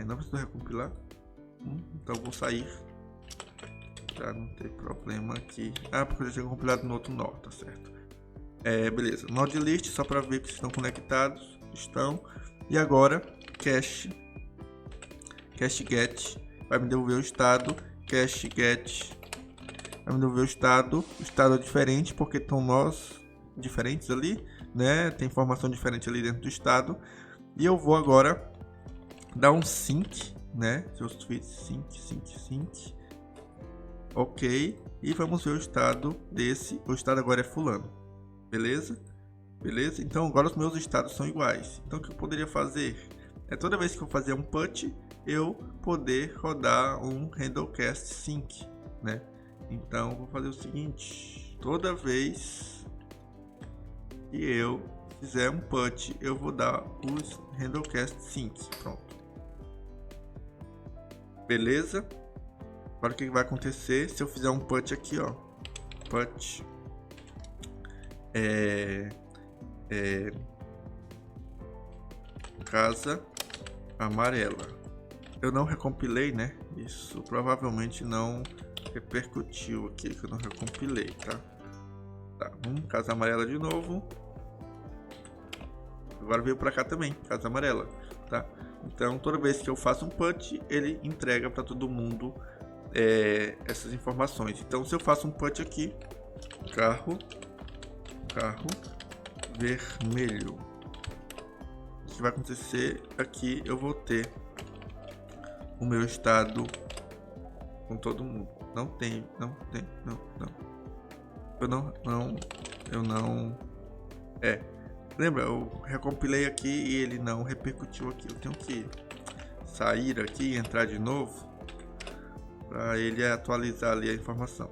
Não preciso recompilar. Então eu vou sair. Já não tem problema aqui. Porque eu já tinha compilado no outro nó, tá certo. Beleza, node list, só para ver que estão conectados. Estão. E agora, cache get vai me devolver o estado. Cache get vai me devolver o estado. O estado é diferente porque estão nós diferentes ali, né? Tem informação diferente ali dentro do estado. E eu vou agora dar um sync, né? Se eu fiz sync. Ok. E vamos ver o estado desse. O estado agora é fulano. Beleza? Beleza? Então agora os meus estados são iguais. Então o que eu poderia fazer? Toda vez que eu fazer um put, eu poder rodar um handlecast sync, né? Então vou fazer o seguinte. Toda vez que eu fizer um put, eu vou dar os handlecast sync. Pronto. Beleza? Agora o que vai acontecer se eu fizer um put aqui, ó? Put casa amarela. Eu não recompilei, né? Isso provavelmente não repercutiu aqui, que eu não recompilei, tá? Casa amarela de novo. Agora veio para cá também, casa amarela, tá? Então toda vez que eu faço um put, ele entrega para todo mundo essas informações. Então se eu faço um put aqui, carro vermelho, o que vai acontecer aqui? Eu vou ter o meu estado com todo mundo. Lembra, eu recompilei aqui e ele não repercutiu aqui. Eu tenho que sair aqui e entrar de novo para ele atualizar ali a informação.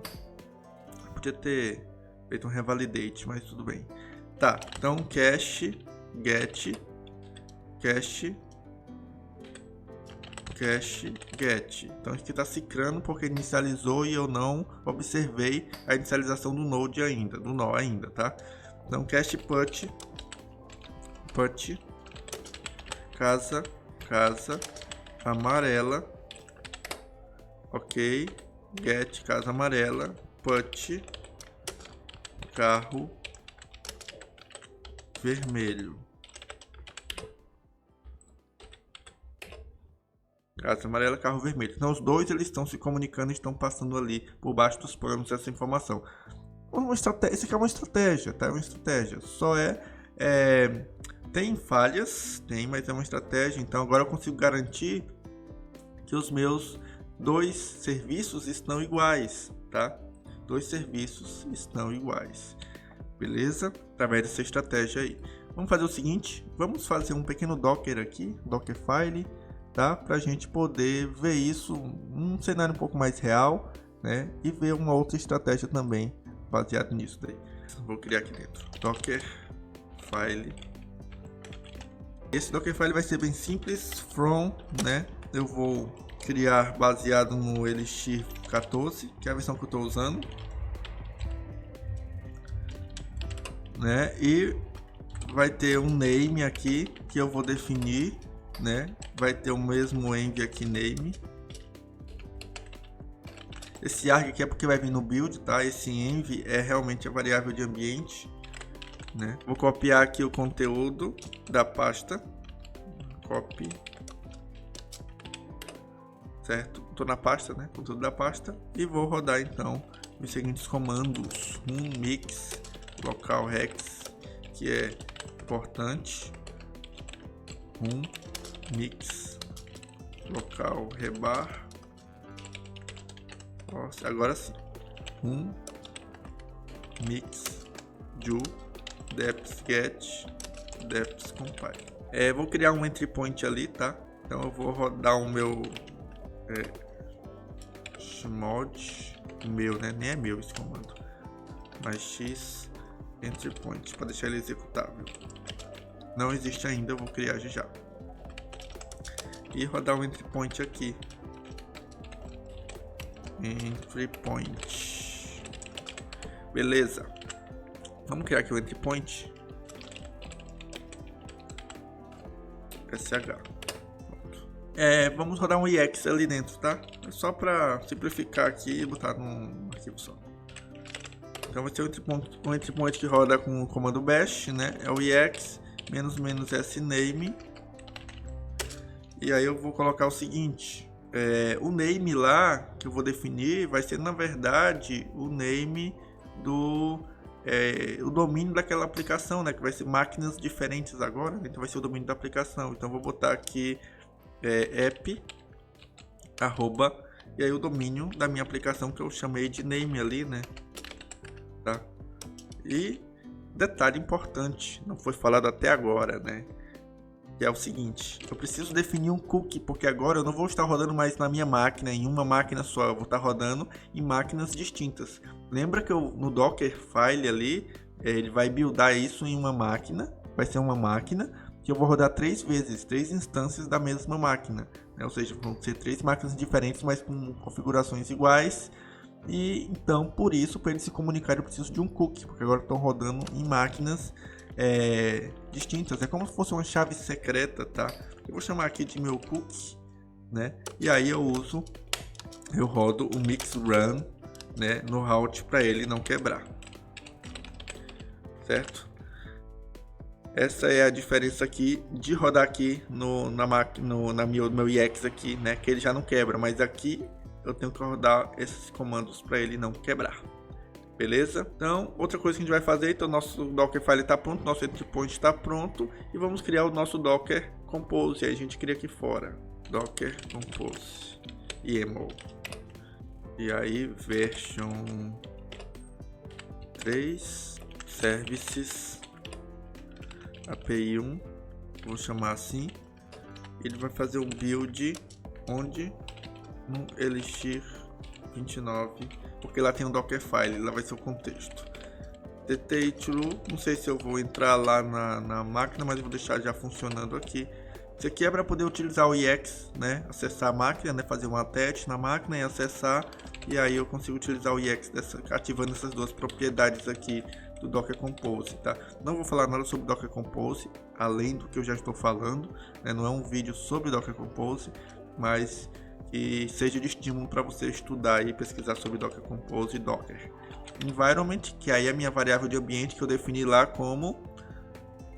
Eu podia ter feito um revalidate, mas tudo bem. Tá, então cache get cache get. Então aqui está ciclando porque inicializou e eu não observei a inicialização do node ainda, do nó ainda, tá? Então cache put casa amarela, ok, get casa amarela, put carro vermelho. Casa amarela, carro vermelho. Então os dois eles estão se comunicando e estão passando ali por baixo dos panos essa informação. Uma estratégia, isso aqui é uma estratégia, tá? É uma estratégia. Só tem falhas, mas é uma estratégia. Então agora eu consigo garantir que os meus dois serviços estão iguais, tá? Dois serviços estão iguais. Beleza? Através dessa estratégia aí. Vamos fazer o seguinte, vamos fazer um pequeno Docker aqui, Dockerfile, tá? Para a gente poder ver isso num cenário um pouco mais real, né? E ver uma outra estratégia também baseado nisso daí. Vou criar aqui dentro Dockerfile. Esse Dockerfile vai ser bem simples, from, né? Eu vou criar baseado no Elixir 14, que é a versão que eu estou usando, né? E vai ter um name aqui que eu vou definir, né? Vai ter o mesmo env aqui name. Esse arg aqui é porque vai vir no build, tá? Esse env é realmente a variável de ambiente, né? Vou copiar aqui o conteúdo da pasta, copy, certo? Estou na pasta, né? Conteúdo da pasta e vou rodar então os seguintes comandos: mix localhex, que é importante, mix local rebar. Nossa, agora sim, mix do deps get deps compile. Vou criar um entry point ali, tá? Então eu vou rodar o meu chmod meu, né? Nem é meu esse comando, mas x entry point para deixar ele executável. Não existe ainda, eu vou criar já e rodar o entry point aqui. Entry point, beleza. Vamos criar aqui o entry point sh. Vamos rodar um EX ali dentro, tá? É só para simplificar aqui e botar num arquivo só. Então vai ser um entry point que roda com o comando bash, né? É o EX --sname. E aí eu vou colocar o seguinte: o name lá que eu vou definir vai ser na verdade o name do o domínio daquela aplicação, né? Que vai ser máquinas diferentes agora, então vai ser o domínio da aplicação. Então vou botar aqui app arroba, e aí o domínio da minha aplicação que eu chamei de name ali, né? Tá? E detalhe importante, não foi falado até agora, né? Que é o seguinte: eu preciso definir um cookie, porque agora eu não vou estar rodando mais na minha máquina, em uma máquina só, eu vou estar rodando em máquinas distintas. Lembra que no Dockerfile ali, ele vai buildar isso em uma máquina, vai ser uma máquina que eu vou rodar 3 vezes, 3 instâncias da mesma máquina, né? Ou seja, vão ser 3 máquinas diferentes, mas com configurações iguais. E então, por isso, para eles se comunicarem, eu preciso de um cookie, porque agora estão rodando em máquinas distintas. É como se fosse uma chave secreta, tá? Eu vou chamar aqui de meu cookie, né? E aí eu rodo o mix run, né, no route para ele não quebrar, certo? Essa é a diferença aqui de rodar aqui no meu EX aqui, né? Que ele já não quebra, mas aqui eu tenho que rodar esses comandos para ele não quebrar. Beleza? Então, outra coisa que a gente vai fazer, então nosso Dockerfile está pronto, nosso entry point está pronto e vamos criar o nosso Docker Compose. E aí a gente cria aqui fora Docker Compose YAML. E aí version 3 services API 1, vou chamar assim. Ele vai fazer um build onde no Elixir 29, porque lá tem um Dockerfile, lá vai ser o contexto. Detectru, não sei se eu vou entrar lá na máquina, mas eu vou deixar já funcionando aqui. Isso aqui é para poder utilizar o IX, né? Acessar a máquina, né? Fazer uma teste na máquina e acessar. E aí eu consigo utilizar o IX ativando essas duas propriedades aqui do Docker Compose, tá? Não vou falar nada sobre Docker Compose, além do que eu já estou falando, né? Não é um vídeo sobre Docker Compose, mas que seja de estímulo para você estudar e pesquisar sobre Docker Compose e Docker. Environment, que aí é a minha variável de ambiente que eu defini lá como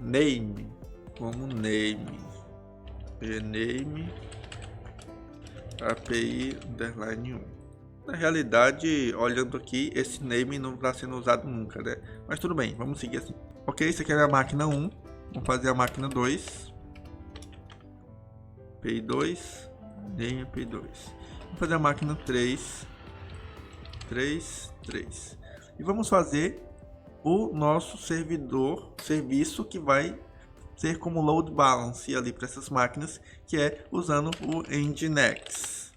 name, name API underline 1. Na realidade, olhando aqui, esse name não está sendo usado nunca, né? Mas tudo bem, vamos seguir assim. Ok, isso aqui é a máquina 1, vamos fazer a máquina 2, API 2, name API 2. Vamos fazer a máquina 3, 3. E vamos fazer o nosso serviço que vai ser como load balance ali para essas máquinas, que é usando o Nginx,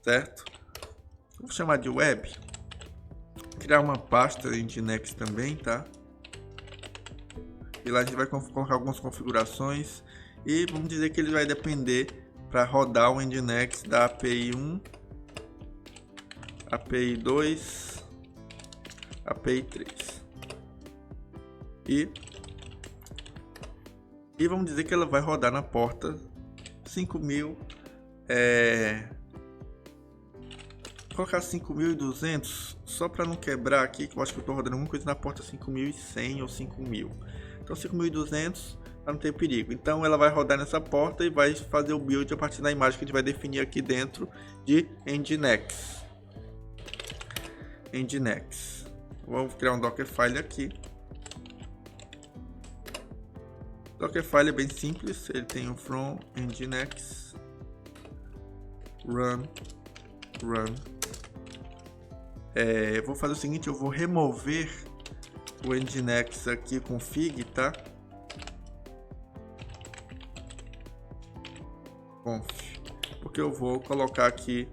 certo? Vou chamar de web, criar uma pasta Nginx também, tá? E lá a gente vai colocar algumas configurações e vamos dizer que ele vai depender para rodar o Nginx da API 1, API 2, API 3 e vamos dizer que ela vai rodar na porta 5000, colocar 5200 só para não quebrar aqui, que eu acho que eu estou rodando alguma coisa na porta 5100 ou 5000, então 5200 para não ter perigo. Então ela vai rodar nessa porta e vai fazer o build a partir da imagem que a gente vai definir aqui dentro de Nginx. Vamos criar um Dockerfile aqui. Dockerfile é bem simples, ele tem o from Nginx run. Eu vou fazer o seguinte, eu vou remover o Nginx aqui config, tá? Porque eu vou colocar aqui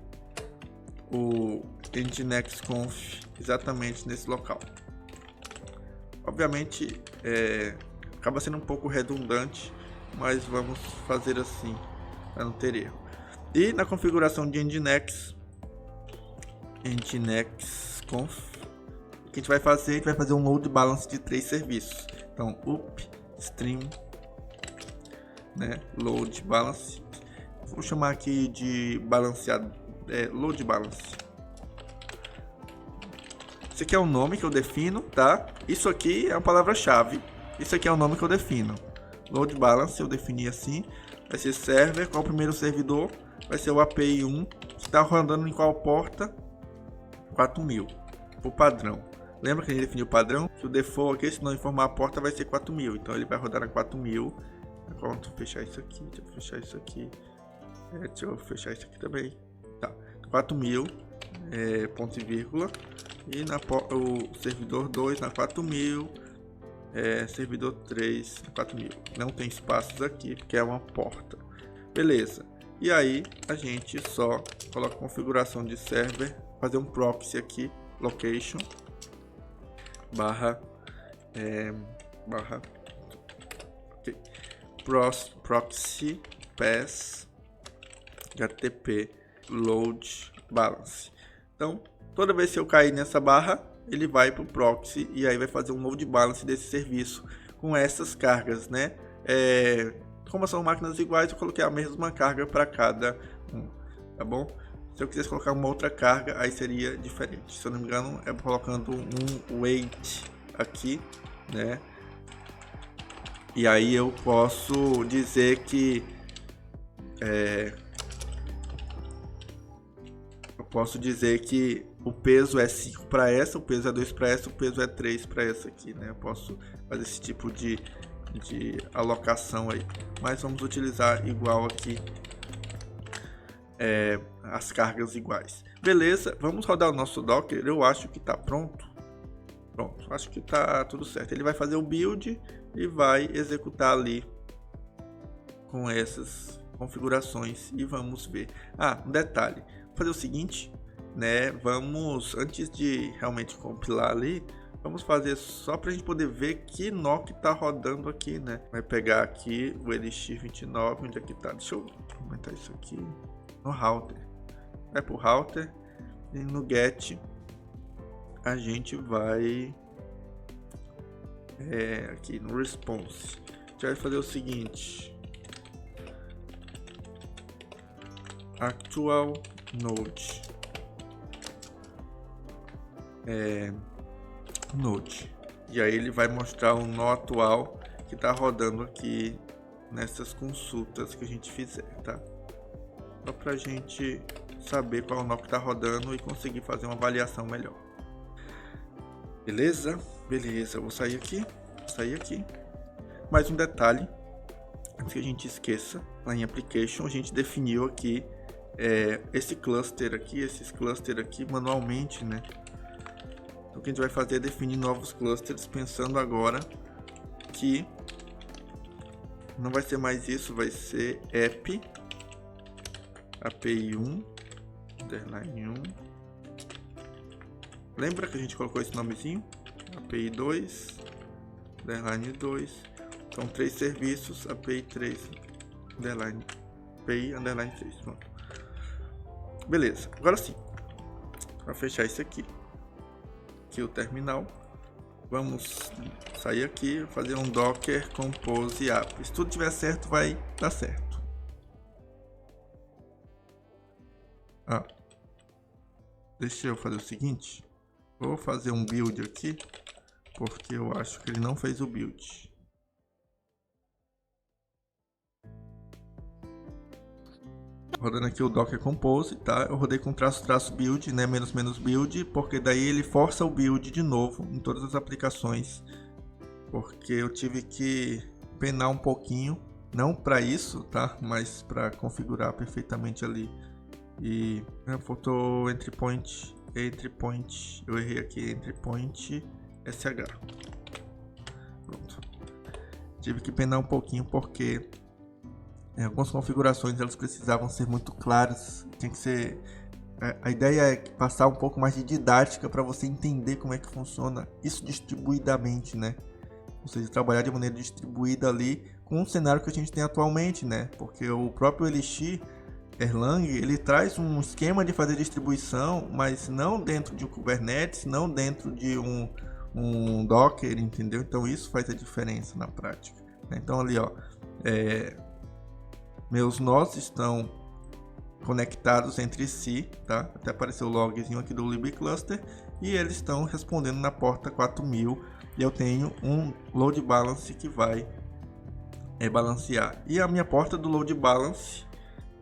o Nginx conf exatamente nesse local. Obviamente acaba sendo um pouco redundante, mas vamos fazer assim para não ter erro. E na configuração de Nginx conf, o que a gente vai fazer? A gente vai fazer um load balance de 3 serviços. Então upstream, né, load balance, vou chamar aqui de balanceado, load balance. Esse aqui é o nome que eu defino, tá? Isso aqui é uma palavra-chave. Isso aqui é o nome que eu defino. Load balance, eu defini assim. Vai ser server, qual é o primeiro servidor? Vai ser o API 1, que está rodando em qual porta? 4000, o padrão. Lembra que a gente definiu o padrão? Que o default aqui, se não informar a porta, vai ser 4000. Então ele vai rodar na 4000. Agora deixa eu fechar isso aqui, deixa eu fechar isso aqui. Deixa eu fechar isso aqui também. Tá, 4000, ponto e vírgula. E o servidor 2 na 4000, servidor 3 na 4000. Não tem espaços aqui, porque é uma porta. Beleza. E aí a gente só coloca configuração de server, fazer um proxy aqui, location, okay, proxy pass http load balance. Então toda vez que eu cair nessa barra, ele vai para o proxy e aí vai fazer um load balance desse serviço com essas cargas, né? Como são máquinas iguais, eu coloquei a mesma carga para cada um, tá bom? Se eu quisesse colocar uma outra carga, aí seria diferente. Se eu não me engano, é colocando um wait aqui, né? E aí eu posso dizer que o peso é 5 para essa, o peso é 2 para essa, o peso é 3 para essa aqui, né? Eu posso fazer esse tipo de alocação aí, mas vamos utilizar igual aqui, as cargas iguais. Beleza, vamos rodar o nosso Docker. Eu acho que está pronto, acho que está tudo certo. Ele vai fazer o build e vai executar ali com essas configurações e vamos ver. Um detalhe, vou fazer o seguinte, né? Vamos, antes de realmente compilar ali, vamos fazer só para a gente poder ver que nó que está rodando aqui, né? Vai pegar aqui o LX29, onde é que tá? Deixa eu aumentar isso aqui no router. Vai pro router e no get a gente vai aqui no response. A gente vai fazer o seguinte: actual node node, e aí ele vai mostrar o nó atual que está rodando aqui nessas consultas que a gente fizer, tá? Só para a gente saber qual é o nó que está rodando e conseguir fazer uma avaliação melhor. Beleza? Beleza, eu vou sair aqui, Mais um detalhe, antes que a gente esqueça, lá em Application a gente definiu aqui esses cluster aqui manualmente, né? Então o que a gente vai fazer é definir novos clusters, pensando agora que não vai ser mais isso, vai ser app API1 underline 1. Lembra que a gente colocou esse nomezinho? API 2 underline 2. Então 3 serviços, API 3 underline API underline 3. Pronto. Beleza, agora sim, para fechar isso aqui o terminal, vamos sair aqui, fazer um docker compose app. Se tudo tiver certo, vai dar certo. Deixa eu fazer o seguinte, vou fazer um build aqui, porque eu acho que ele não fez o build. Rodando aqui o Docker Compose, tá? Eu rodei com traço build, né? Menos build, porque daí ele força o build de novo em todas as aplicações. Porque eu tive que penar um pouquinho, não para isso, tá? Mas para configurar perfeitamente ali. E faltou entry point, eu errei aqui, entry point sh. Pronto. Tive que penar um pouquinho porque algumas configurações elas precisavam ser muito claras, tinha que ser, a ideia é passar um pouco mais de didática para você entender como é que funciona isso distribuidamente, né? Ou seja, trabalhar de maneira distribuída ali com o cenário que a gente tem atualmente, né? Porque o próprio Elixir Erlang, ele traz um esquema de fazer distribuição, mas não dentro de um Kubernetes, não dentro de um Docker, entendeu? Então isso faz a diferença na prática. Então ali, ó, meus nós estão conectados entre si, tá? Até apareceu o logzinho aqui do libcluster e eles estão respondendo na porta 4000 e eu tenho um load balance que vai balancear. E a minha porta do load balance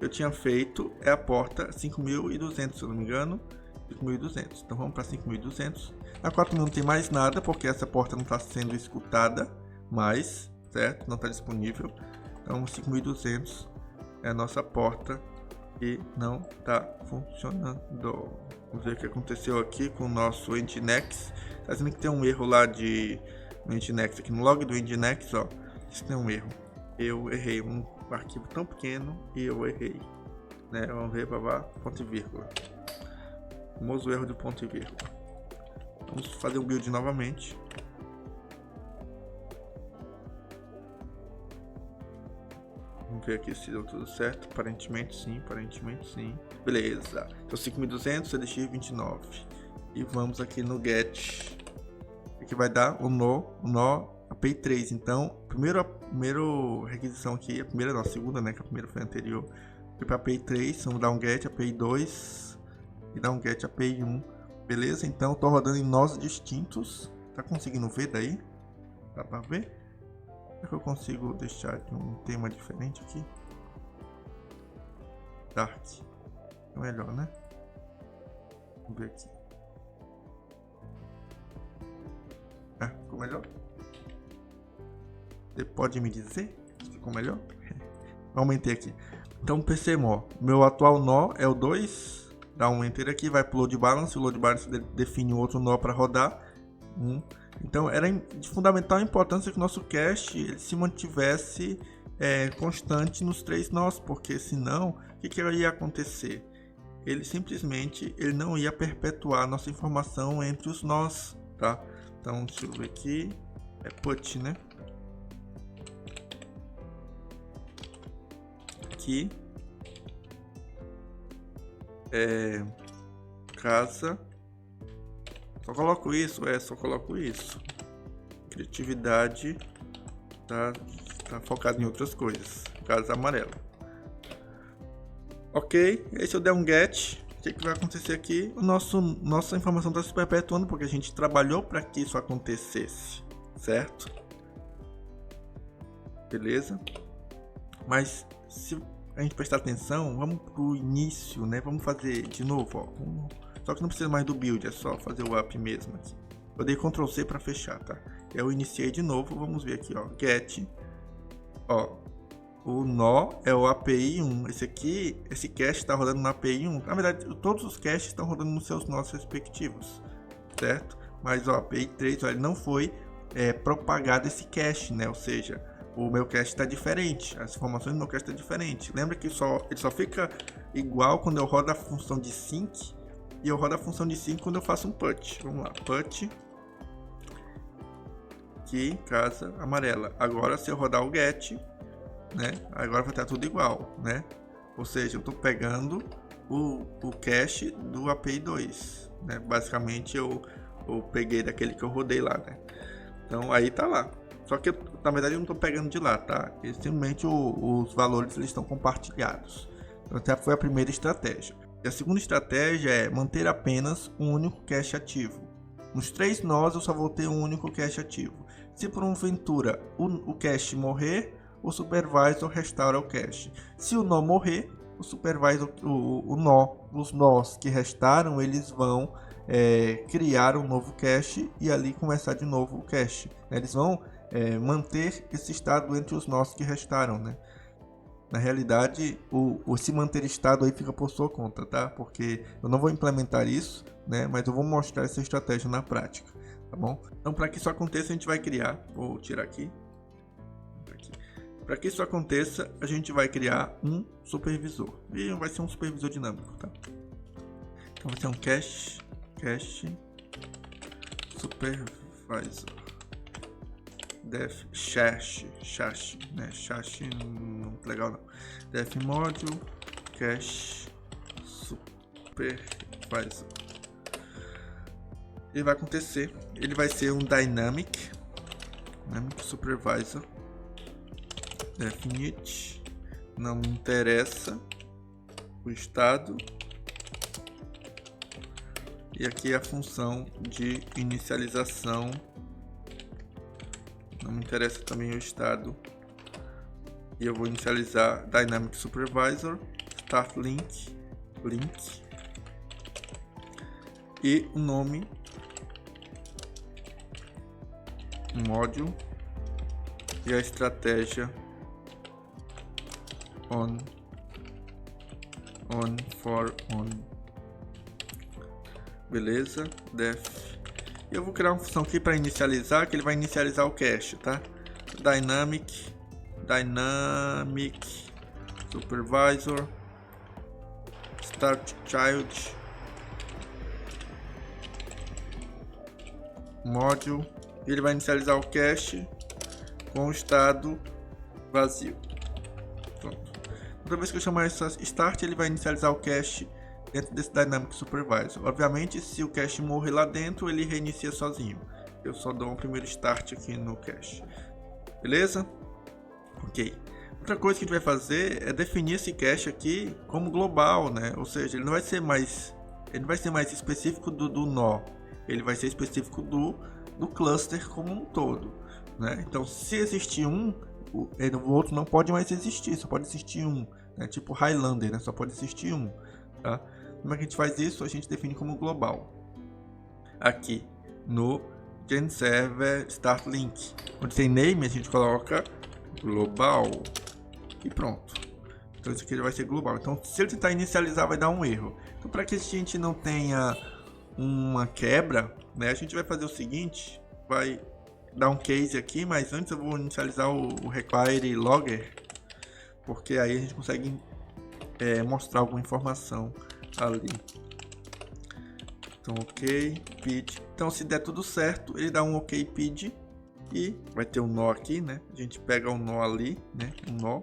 que eu tinha feito é a porta 5200, se eu não me engano, 5200. Então vamos para 5200. Na 4000 não tem mais nada porque essa porta não está sendo escutada mais, certo? Não está disponível. Então 5200 é a nossa porta e não está funcionando. Vamos ver o que aconteceu aqui com o nosso Nginx. Está dizendo que tem um erro lá no Nginx, aqui no log do Nginx, ó. Isso tem um erro. Eu errei um arquivo tão pequeno e eu errei, né? Vamos ver, ponto e vírgula. O famoso erro de ponto e vírgula. Vamos fazer um build novamente. Vamos ver aqui se deu tudo certo. Aparentemente sim. Beleza. Então 5200, LX29. E vamos aqui no get. Aqui vai dar o nó API 3. Então, primeira requisição aqui, a segunda, né? Que a primeira foi a anterior. Foi para API 3. Vamos dar um get API 2 e dar um get API 1. Beleza? Então, estou rodando em nós distintos. Tá conseguindo ver daí? Dá para ver? Será que eu consigo deixar um tema diferente aqui? Dark. É melhor, né? Vamos ver aqui. Ficou melhor? Você pode me dizer se ficou melhor? Aumentei aqui. Então, PCMO. Meu atual nó é o 2. Dá um enter aqui, vai pro load balance. O load balance define outro nó para rodar. 1. Então era de fundamental importância que o nosso cache ele se mantivesse constante nos 3 nós, porque senão o que ia acontecer? Ele simplesmente não ia perpetuar a nossa informação entre os nós, tá? Então deixa eu ver aqui, put, né? Aqui casa, só coloco isso, só coloco isso. Criatividade tá focado em outras coisas. Casa amarela. Ok, aí se eu der um get, o que vai acontecer aqui? Nossa informação está se perpetuando porque a gente trabalhou para que isso acontecesse, certo? Beleza? Mas se a gente prestar atenção, vamos pro início, né? Vamos fazer de novo, ó. Só que não precisa mais do build, é só fazer o up mesmo aqui. Eu dei Ctrl C para fechar, tá? Eu iniciei de novo, vamos ver aqui, ó, get, ó, o nó é o API 1, esse cache está rodando no API 1, na verdade todos os caches estão rodando nos seus nós respectivos, certo? Mas o API 3, ó, ele não foi propagado esse cache, né? Ou seja, o meu cache está diferente, as informações do meu cache estão diferentes. Lembra que ele só fica igual quando eu rodo a função de sync, e eu rodo a função de sync quando eu faço um put. Vamos lá, put aqui, casa amarela. Agora se eu rodar o get, né, agora vai estar tudo igual, né? Ou seja, eu estou pegando o cache do API 2, né? Basicamente eu peguei daquele que eu rodei lá, né? Então aí tá lá. Só que na verdade eu não estou pegando de lá, tá? Simplesmente os valores eles estão compartilhados. Então essa foi a primeira estratégia. E a segunda estratégia é manter apenas um único cache ativo. Nos 3 nós eu só vou ter um único cache ativo. Se por uma aventura o cache morrer, o supervisor restaura o cache. Se o nó morrer, o supervisor, os nós que restaram, eles vão criar um novo cache e ali começar de novo o cache. Eles vão manter esse estado entre os nós que restaram, né? Na realidade, o se manter estado aí fica por sua conta, tá? Porque eu não vou implementar isso, né? Mas eu vou mostrar essa estratégia na prática, tá bom? Então, para que isso aconteça, a gente vai criar, vou tirar aqui. Para que isso aconteça, a gente vai criar um supervisor. E vai ser um supervisor dinâmico, tá? Então vai ser um cache supervisor. Def cache, né? Cache não muito legal não. Def module cache supervisor. Ele vai acontecer, ele vai ser um dynamic supervisor. Definite, não me interessa o estado, e aqui a função de inicialização, não me interessa também o estado, e eu vou inicializar Dynamic Supervisor, Start Link, e o nome, módulo, e a estratégia on for on. Beleza, def. E eu vou criar uma função aqui para inicializar, que ele vai inicializar o cache, tá? Dynamic supervisor start child module, e ele vai inicializar o cache com o estado vazio. Pronto. Toda vez que eu chamar essa start, ele vai inicializar o cache dentro desse Dynamic Supervisor. Obviamente, se o cache morrer lá dentro, ele reinicia sozinho. Eu só dou um primeiro start aqui no cache. Beleza? Ok. Outra coisa que a gente vai fazer é definir esse cache aqui como global, né? Ou seja, ele não vai ser mais específico do nó. Ele vai ser específico do cluster como um todo, né? Então, se existir um, o outro não pode mais existir, só pode existir um, né? Tipo Highlander, né? Só pode existir um, tá? Como é que a gente faz isso? A gente define como global aqui no GenServer Start Link, onde tem name, a gente coloca global e pronto. Então isso aqui vai ser global. Então, se ele tentar inicializar, vai dar um erro. Então, para que a gente não tenha uma quebra, né? A gente vai fazer o seguinte, vai dar um case aqui, mas antes eu vou inicializar o require logger, porque aí a gente consegue mostrar alguma informação ali. Então, ok, pid. Então, se der tudo certo, ele dá um ok pid e vai ter um nó aqui, né? A gente pega o nó ali, né? Um nó.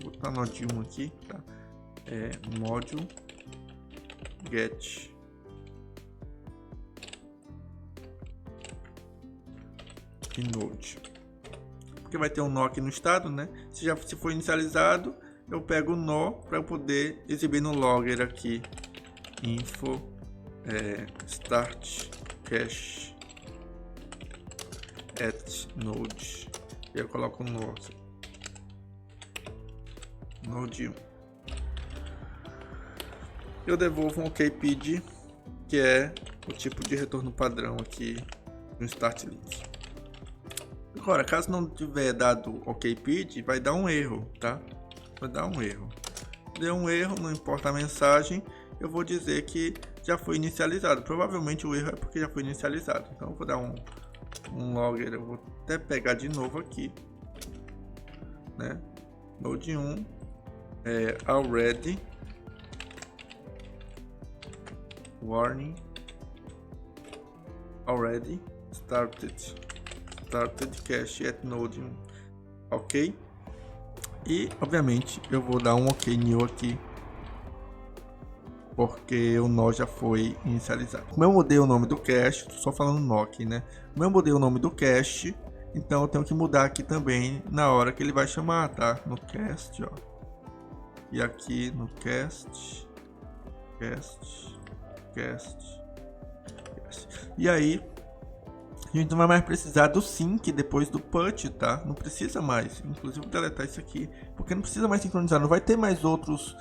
Vou botar nó de 1 aqui, tá? Module get node, porque vai ter um nó aqui no estado, né? Se for inicializado, eu pego o nó para eu poder exibir no logger aqui info start cache at node, e eu coloco o nó node 1. Eu devolvo um ok pid, que é o tipo de retorno padrão aqui no start list. Agora, caso não tiver dado ok pid, vai dar um erro, tá? Vai dar um erro. Deu um erro, não importa a mensagem, eu vou dizer que já foi inicializado. Provavelmente o erro é porque já foi inicializado. Então eu vou dar um logger, eu vou até pegar de novo aqui, né? Node 1 already warning already started cache at node 1, ok? E obviamente eu vou dar um ok new aqui, porque o nó já foi inicializado. Como eu mudei o nome do cache, tô só falando nó aqui, né? Como eu mudei o nome do cache, então eu tenho que mudar aqui também na hora que ele vai chamar, tá? No cast, ó. E aqui no cast. E aí a gente não vai mais precisar do sync depois do put, tá? Não precisa mais. Inclusive vou deletar isso aqui, porque não precisa mais sincronizar. Não vai ter mais outros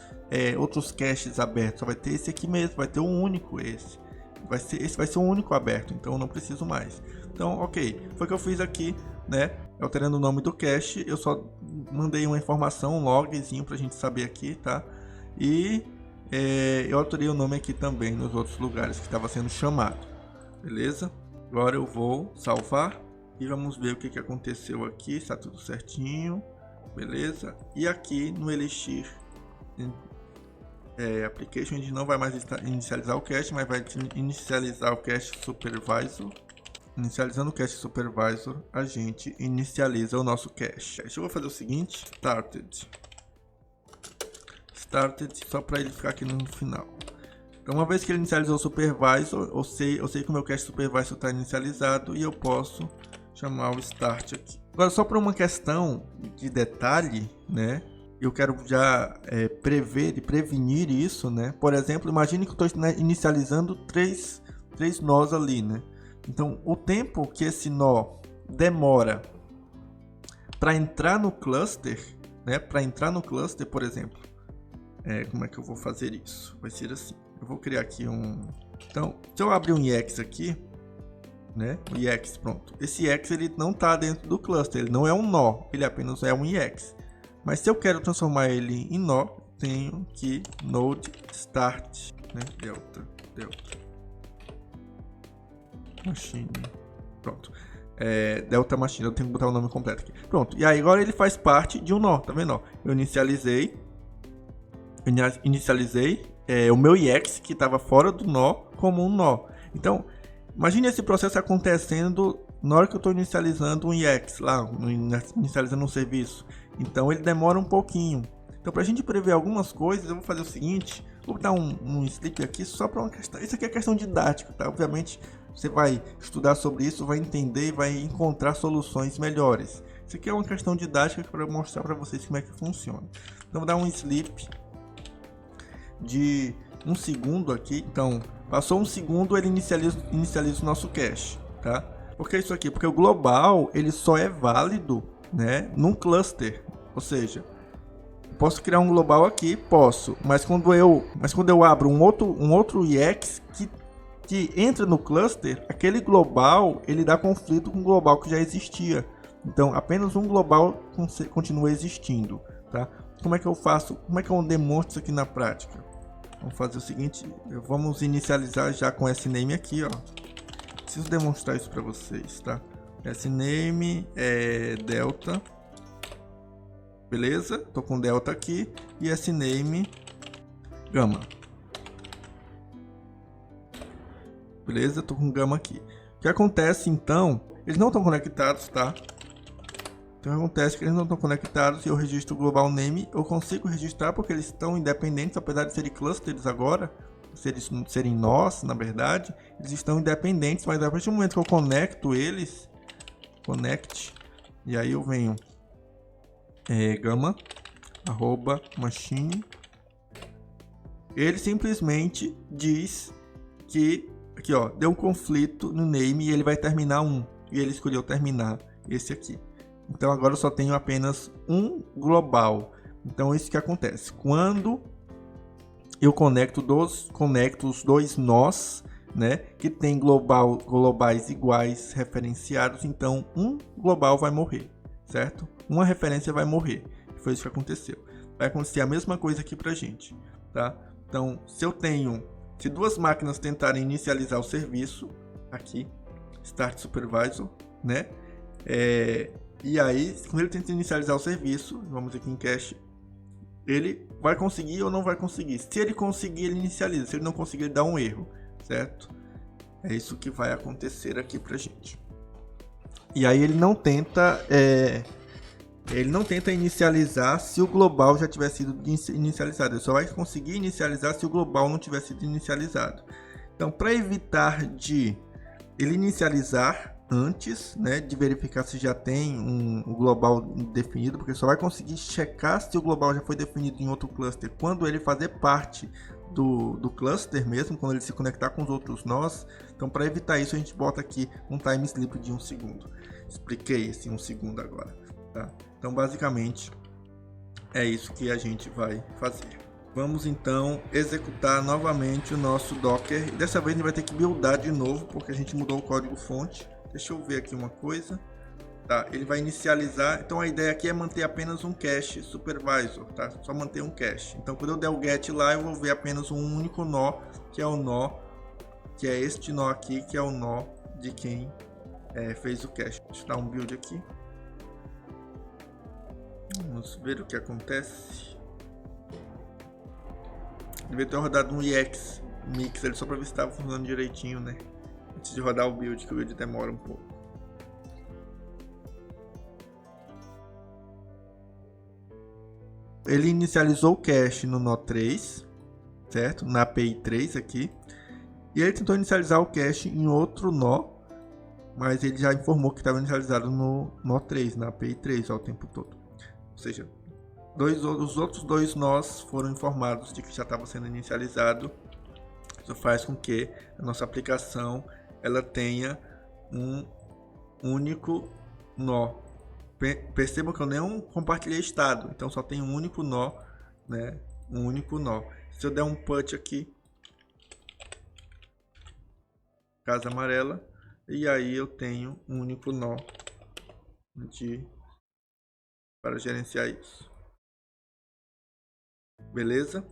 caches abertos. Só vai ter esse aqui mesmo. Vai ter um único esse. Esse vai ser o único aberto. Então eu não preciso mais. Então, ok. Foi o que eu fiz aqui, né? Alterando o nome do cache. Eu só mandei uma informação, um logzinho pra gente saber aqui, tá? E eu alterei o nome aqui também nos outros lugares que estava sendo chamado. Beleza? Agora eu vou salvar e vamos ver o que aconteceu aqui. Está tudo certinho, beleza? E aqui no Elixir Application a gente não vai mais inicializar o cache, mas vai inicializar o cache supervisor. Inicializando o cache supervisor, a gente inicializa o nosso cache. Eu vou fazer o seguinte: started só para ele ficar aqui no final. Então, uma vez que ele inicializou o supervisor, eu sei que o meu cache supervisor está inicializado e eu posso chamar o start aqui. Agora, só para uma questão de detalhe, né? Eu quero já prevenir isso, né? Por exemplo, imagine que eu estou inicializando três nós ali, né? Então, o tempo que esse nó demora para entrar no cluster, né? Para entrar no cluster, por exemplo, como é que eu vou fazer isso? Vai ser assim. Eu vou criar aqui Então, se eu abrir um EX aqui, né? O EX, pronto. Esse EX ele não está dentro do cluster, ele não é um nó, ele apenas é um EX. Mas se eu quero transformar ele em nó, tenho que node start, né? Delta machine. Pronto. Delta machine, eu tenho que botar o nome completo aqui. Pronto. E aí agora ele faz parte de um nó, tá vendo? Eu inicializei o meu EX que estava fora do nó como um nó. Então, imagine esse processo acontecendo na hora que eu estou inicializando um EX lá, inicializando um serviço. Então, ele demora um pouquinho. Então, para a gente prever algumas coisas, eu vou fazer o seguinte: vou dar um sleep aqui só para uma questão. Isso aqui é questão didática, tá? Obviamente, você vai estudar sobre isso, vai entender e vai encontrar soluções melhores. Isso aqui é uma questão didática para mostrar para vocês como é que funciona. Então, vou dar um sleep de 1 segundo aqui. Então, passou 1 segundo, ele inicializa o nosso cache, tá? Por que isso aqui? Porque o global, ele só é válido, né, num cluster. Ou seja, posso criar um global aqui, posso, mas quando eu abro um outro EX que entra no cluster, aquele global, ele dá conflito com o global que já existia. Então, apenas um global continua existindo, tá? Como é que eu faço? Como é que eu demonstro isso aqui na prática? Vamos fazer o seguinte, vamos inicializar já com esse name aqui, ó. preciso demonstrar isso para vocês, tá? Sname é delta, beleza? Tô com delta aqui e sname gama, beleza? Tô com gama aqui. O que acontece então? Eles não estão conectados, tá? Então acontece que eles não estão conectados e eu registro o global name. Eu consigo registrar porque eles estão independentes, apesar de serem clusters agora, se eles serem nós, na verdade, eles estão independentes, mas a partir do momento que eu conecto eles, e aí eu venho gamma arroba machine, ele simplesmente diz que aqui, ó, deu um conflito no name e ele vai terminar 1, e ele escolheu terminar esse aqui. Então agora eu só tenho apenas um global. Então isso que acontece quando eu conecto os dois nós, né, que tem globais iguais referenciados, então um global vai morrer, certo? Uma referência vai morrer. Foi isso que aconteceu. Vai acontecer a mesma coisa aqui pra gente, tá? Então, se duas máquinas tentarem inicializar o serviço, aqui, Start Supervisor, né? E aí, quando ele tenta inicializar o serviço, vamos aqui em cache, ele vai conseguir ou não vai conseguir. Se ele conseguir, ele inicializa. Se ele não conseguir, ele dá um erro, certo? É isso que vai acontecer aqui pra gente. E aí ele não tenta inicializar se o global já tiver sido inicializado. Ele só vai conseguir inicializar se o global não tiver sido inicializado. Então, para evitar de ele inicializar antes, né, de verificar se já tem um global definido, porque só vai conseguir checar se o global já foi definido em outro cluster quando ele fazer parte do cluster mesmo, quando ele se conectar com os outros nós. Então, para evitar isso, a gente bota aqui um time slip de 1 segundo. Expliquei esse 1 segundo agora, tá? Então, basicamente, é isso que a gente vai fazer. Vamos então executar novamente o nosso Docker. E dessa vez a gente vai ter que buildar de novo, porque a gente mudou o código fonte. Deixa eu ver aqui uma coisa. Tá, ele vai inicializar. Então a ideia aqui é manter apenas um cache supervisor, tá? Só manter um cache. Então quando eu der o get lá, eu vou ver apenas um único nó, que é o nó, que é este nó aqui, que é o nó de quem fez o cache. Deixa eu dar um build aqui. Vamos ver o que acontece. Devia ter rodado um EX mix ele só para ver se estava funcionando direitinho, né? Antes de rodar o build, que o build demora um pouco. Ele inicializou o cache no nó 3, certo? Na API 3 aqui. E ele tentou inicializar o cache em outro nó, mas ele já informou que estava inicializado no nó 3, na API 3 ao tempo todo. Ou seja, os outros dois nós foram informados de que já estava sendo inicializado. Isso faz com que a nossa aplicação ela tenha um único nó. Percebam que eu não compartilhei estado, então só tem um único nó, né? Um único nó. Se eu der um put aqui, casa amarela, e aí eu tenho um único nó para gerenciar isso. Beleza?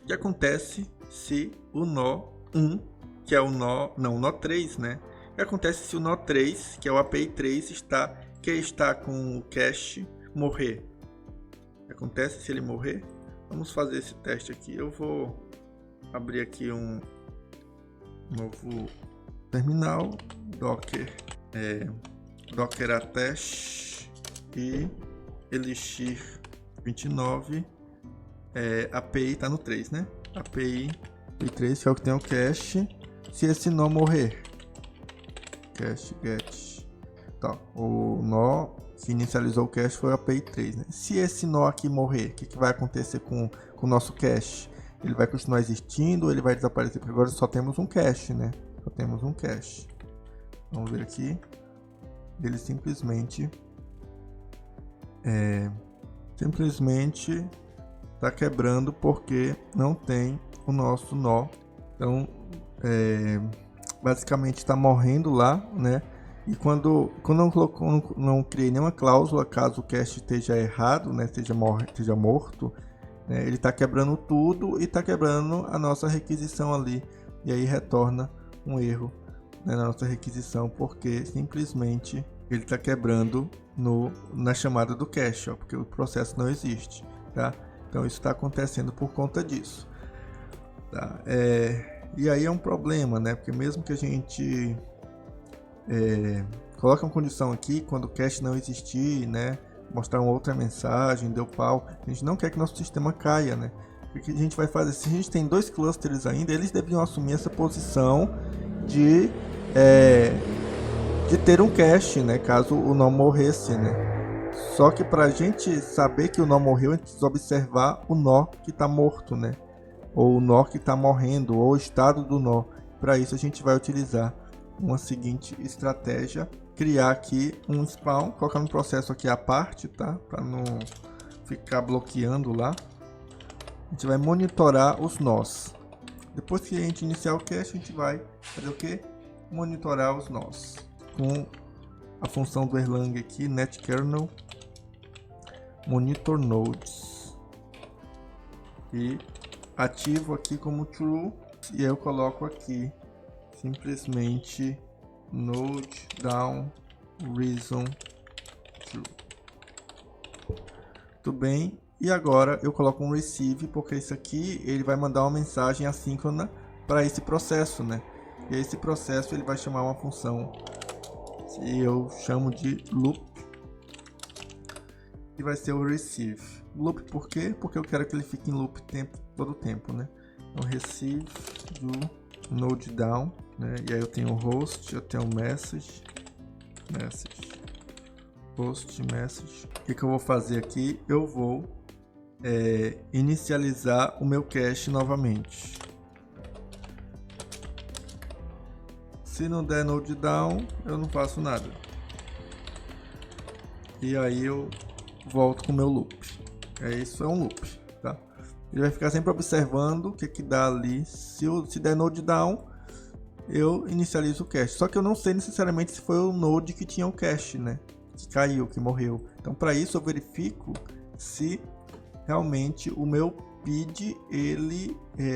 O que acontece se o nó 1, que é o nó, não, o nó 3, né? O que acontece se o nó 3, que é o API 3, está com o cache, morrer? O que acontece se ele morrer? Vamos fazer esse teste aqui. Eu vou abrir aqui um novo terminal, docker, docker attach e elixir 29, API está no 3, né? API 3, que é o que tem o cache. Se esse nó morrer, cache get, tá, o nó que inicializou o cache foi o API 3, né? Se esse nó aqui morrer, o que vai acontecer com o nosso cache? Ele vai continuar existindo ou ele vai desaparecer? Porque agora só temos um cache, né? Só temos um cache. Vamos ver aqui. Ele simplesmente está quebrando porque não tem o nosso nó. Então, basicamente está morrendo lá, né? E quando eu não criei nenhuma cláusula, caso o cache esteja errado, né? Esteja morto, né? Ele está quebrando tudo e está quebrando a nossa requisição ali. E aí retorna um erro né, na nossa requisição, porque simplesmente ele está quebrando na chamada do cache, ó, porque o processo não existe, tá? Então isso está acontecendo por conta disso, tá? E aí é um problema, né? Porque mesmo que a gente coloque uma condição aqui, quando o cache não existir, né, mostrar uma outra mensagem, deu pau, a gente não quer que nosso sistema caia, né? O que a gente vai fazer? Se a gente tem 2 clusters ainda, eles deveriam assumir essa posição de ter um cache, né, caso o nó morresse, né? Só que para a gente saber que o nó morreu, a gente precisa observar o nó que está morto, né? Ou o nó que está morrendo, ou o estado do nó. Para isso a gente vai utilizar uma seguinte estratégia: criar aqui um spawn, colocar no processo aqui à parte, tá? Para não ficar bloqueando lá. A gente vai monitorar os nós. Depois que a gente iniciar o cache, a gente vai fazer o que? Monitorar os nós com a função do Erlang aqui, netkernel monitor nodes, e ativo aqui como true, e eu coloco aqui simplesmente node down reason true. Tudo bem? E agora eu coloco um receive, porque isso aqui ele vai mandar uma mensagem assíncrona para esse processo, né? E esse processo ele vai chamar uma função que eu chamo de loop, que vai ser o receive. Loop por quê? Porque eu quero que ele fique em loop todo o tempo, né? Então receive do node down, né? E aí eu tenho host, eu tenho message, host message. O que eu vou fazer aqui? Eu vou inicializar o meu cache novamente. Se não der node down, eu não faço nada. E aí eu volto com o meu loop. Isso é um loop, tá? Ele vai ficar sempre observando o que dá ali. Se der node down, eu inicializo o cache. Só que eu não sei necessariamente se foi o node que tinha o cache, né? Que caiu, que morreu. Então, para isso eu verifico se realmente o meu PID,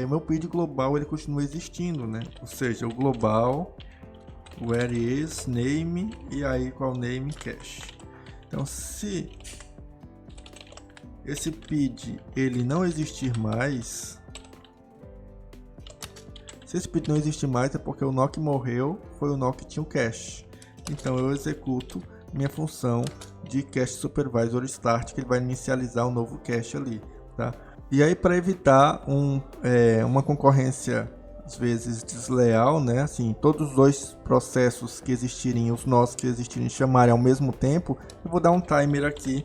o meu PID global, ele continua existindo, né? Ou seja, o global, where is, name, e aí qual name, cache. Então, se esse PID ele não existir mais, é porque o nó que morreu foi o nó que tinha o cache. Então eu executo minha função de cache supervisor start, que ele vai inicializar um novo cache ali, tá? E aí, para evitar uma concorrência às vezes desleal, né? Assim, todos os dois processos que existirem, os nós que existirem, chamarem ao mesmo tempo, eu vou dar um timer aqui,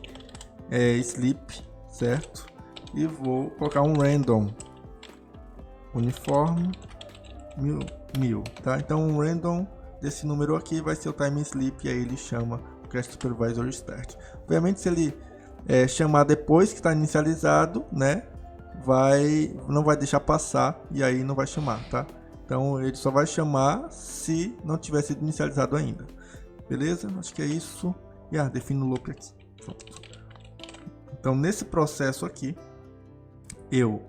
sleep, certo? E vou colocar um random uniforme 1000, tá? Então um random desse número aqui vai ser o time sleep, e aí ele chama o cache supervisor start. Obviamente, se ele chamar depois que está inicializado, né, não vai deixar passar, e aí não vai chamar, tá? Então ele só vai chamar se não tiver sido inicializado ainda. Beleza? Acho que é isso. E defino o loop aqui. Pronto. Então nesse processo aqui eu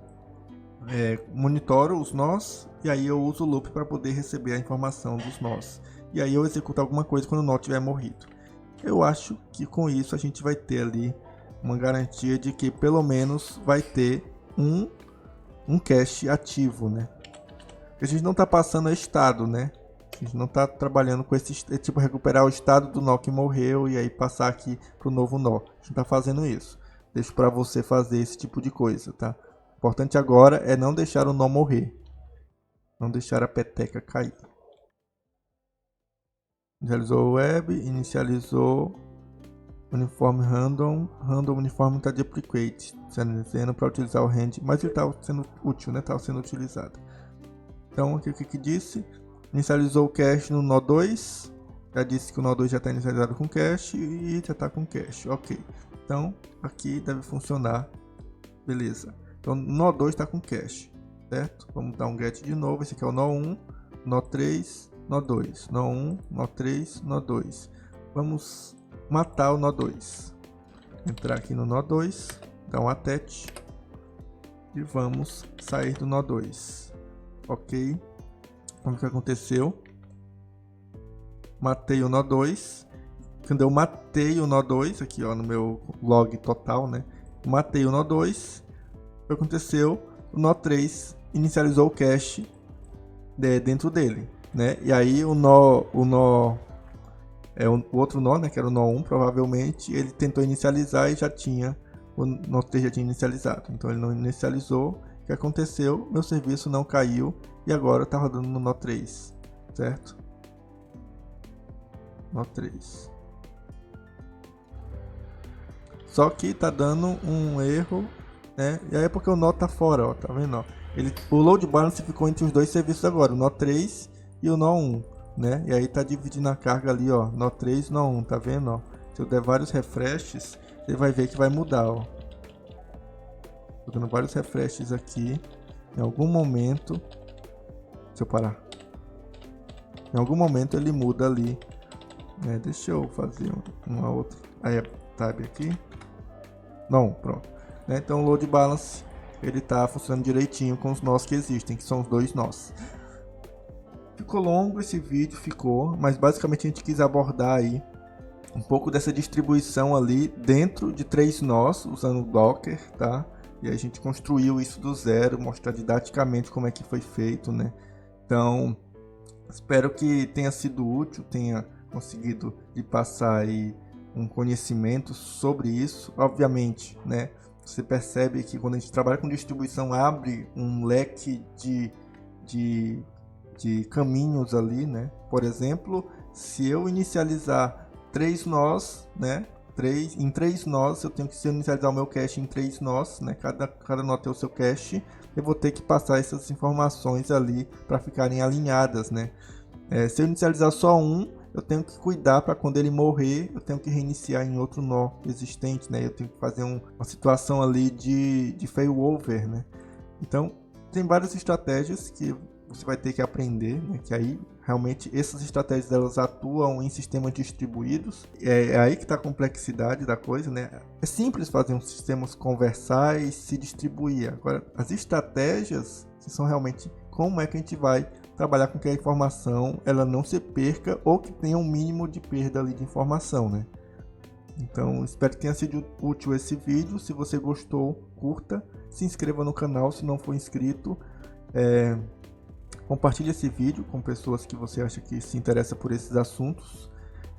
monitoro os nós, e aí eu uso o loop para poder receber a informação dos nós. E aí eu executo alguma coisa quando o nó tiver morrido. Eu acho que com isso a gente vai ter ali uma garantia de que pelo menos vai ter um cache ativo, né? A gente não está passando a estado, né? A gente não está trabalhando com esse tipo, recuperar o estado do nó que morreu e aí passar aqui para o novo nó. A gente não está fazendo isso. Deixo para você fazer esse tipo de coisa, tá? O importante agora é não deixar o nó morrer. Não deixar a peteca cair. Inicializou o web, inicializou uniforme random uniforme está deprecate, dizendo para utilizar o hand, mas ele está sendo útil, né? Está sendo utilizado. Então aqui o que disse? Inicializou o cache no nó 2, já disse que o nó 2 já está inicializado com cache e já está com cache, ok. Então aqui deve funcionar, beleza. Então o nó 2 está com cache, certo? Vamos dar um get de novo, esse aqui é o nó 1, nó 3, nó 2, nó 1, nó 3, nó 2. Vamos matar o nó 2. Entrar aqui no nó 2, dar um attach e vamos sair do nó 2. Ok. Vamos ver o que aconteceu. matei o nó 2. Quando eu matei o nó 2, aqui ó, no meu log total, né? Matei o nó 2, o que aconteceu? O nó 3 inicializou o cache dentro dele, né? E aí o outro nó, né, que era o nó 1, provavelmente, ele tentou inicializar e já tinha, o nó 3 já tinha inicializado. Então ele não inicializou. O que aconteceu? Meu serviço não caiu e agora está rodando no nó 3, certo? Nó 3. Só que tá dando um erro, né? E aí é porque o nó tá fora, ó, tá vendo? Ó? O load balance ficou entre os dois serviços agora, o nó 3 e o nó 1, né? E aí tá dividindo a carga ali, ó, nó 3 e nó 1, tá vendo? Ó? Se eu der vários refreshes, você vai ver que vai mudar, ó. Tô dando vários refreshes aqui. Em algum momento, se eu parar, em algum momento ele muda ali. Deixa eu fazer uma outra. Aí é tab aqui. Não, pronto. Então o load balance ele está funcionando direitinho com os nós que existem, que são os dois nós. Ficou longo esse vídeo, ficou, mas basicamente a gente quis abordar aí um pouco dessa distribuição ali dentro de 3 nós, usando o Docker, tá? E a gente construiu isso do zero, mostrar didaticamente como é que foi feito, né? Então, espero que tenha sido útil, tenha conseguido lhe passar aí um conhecimento sobre isso. Obviamente, né? Você percebe que quando a gente trabalha com distribuição, abre um leque de caminhos ali, né? Por exemplo, se eu inicializar 3 nós, né? Em 3 nós, eu tenho que inicializar o meu cache em 3 nós, né? Cada nó tem o seu cache. Eu vou ter que passar essas informações ali para ficarem alinhadas, né? Se eu inicializar só um, eu tenho que cuidar para quando ele morrer, eu tenho que reiniciar em outro nó existente, né? Eu tenho que fazer uma situação ali de failover, né? Então, tem várias estratégias que você vai ter que aprender, né? Que aí, realmente, essas estratégias elas atuam em sistemas distribuídos. É aí que está a complexidade da coisa, né? É simples fazer um sistema conversar e se distribuir. Agora, as estratégias, que são realmente como é que a gente vai trabalhar com que a informação ela não se perca ou que tenha um mínimo de perda ali de informação, né? Então, espero que tenha sido útil esse vídeo. Se você gostou, curta, se inscreva no canal se não for inscrito, compartilhe esse vídeo com pessoas que você acha que se interessa por esses assuntos,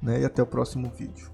né? E até o próximo vídeo.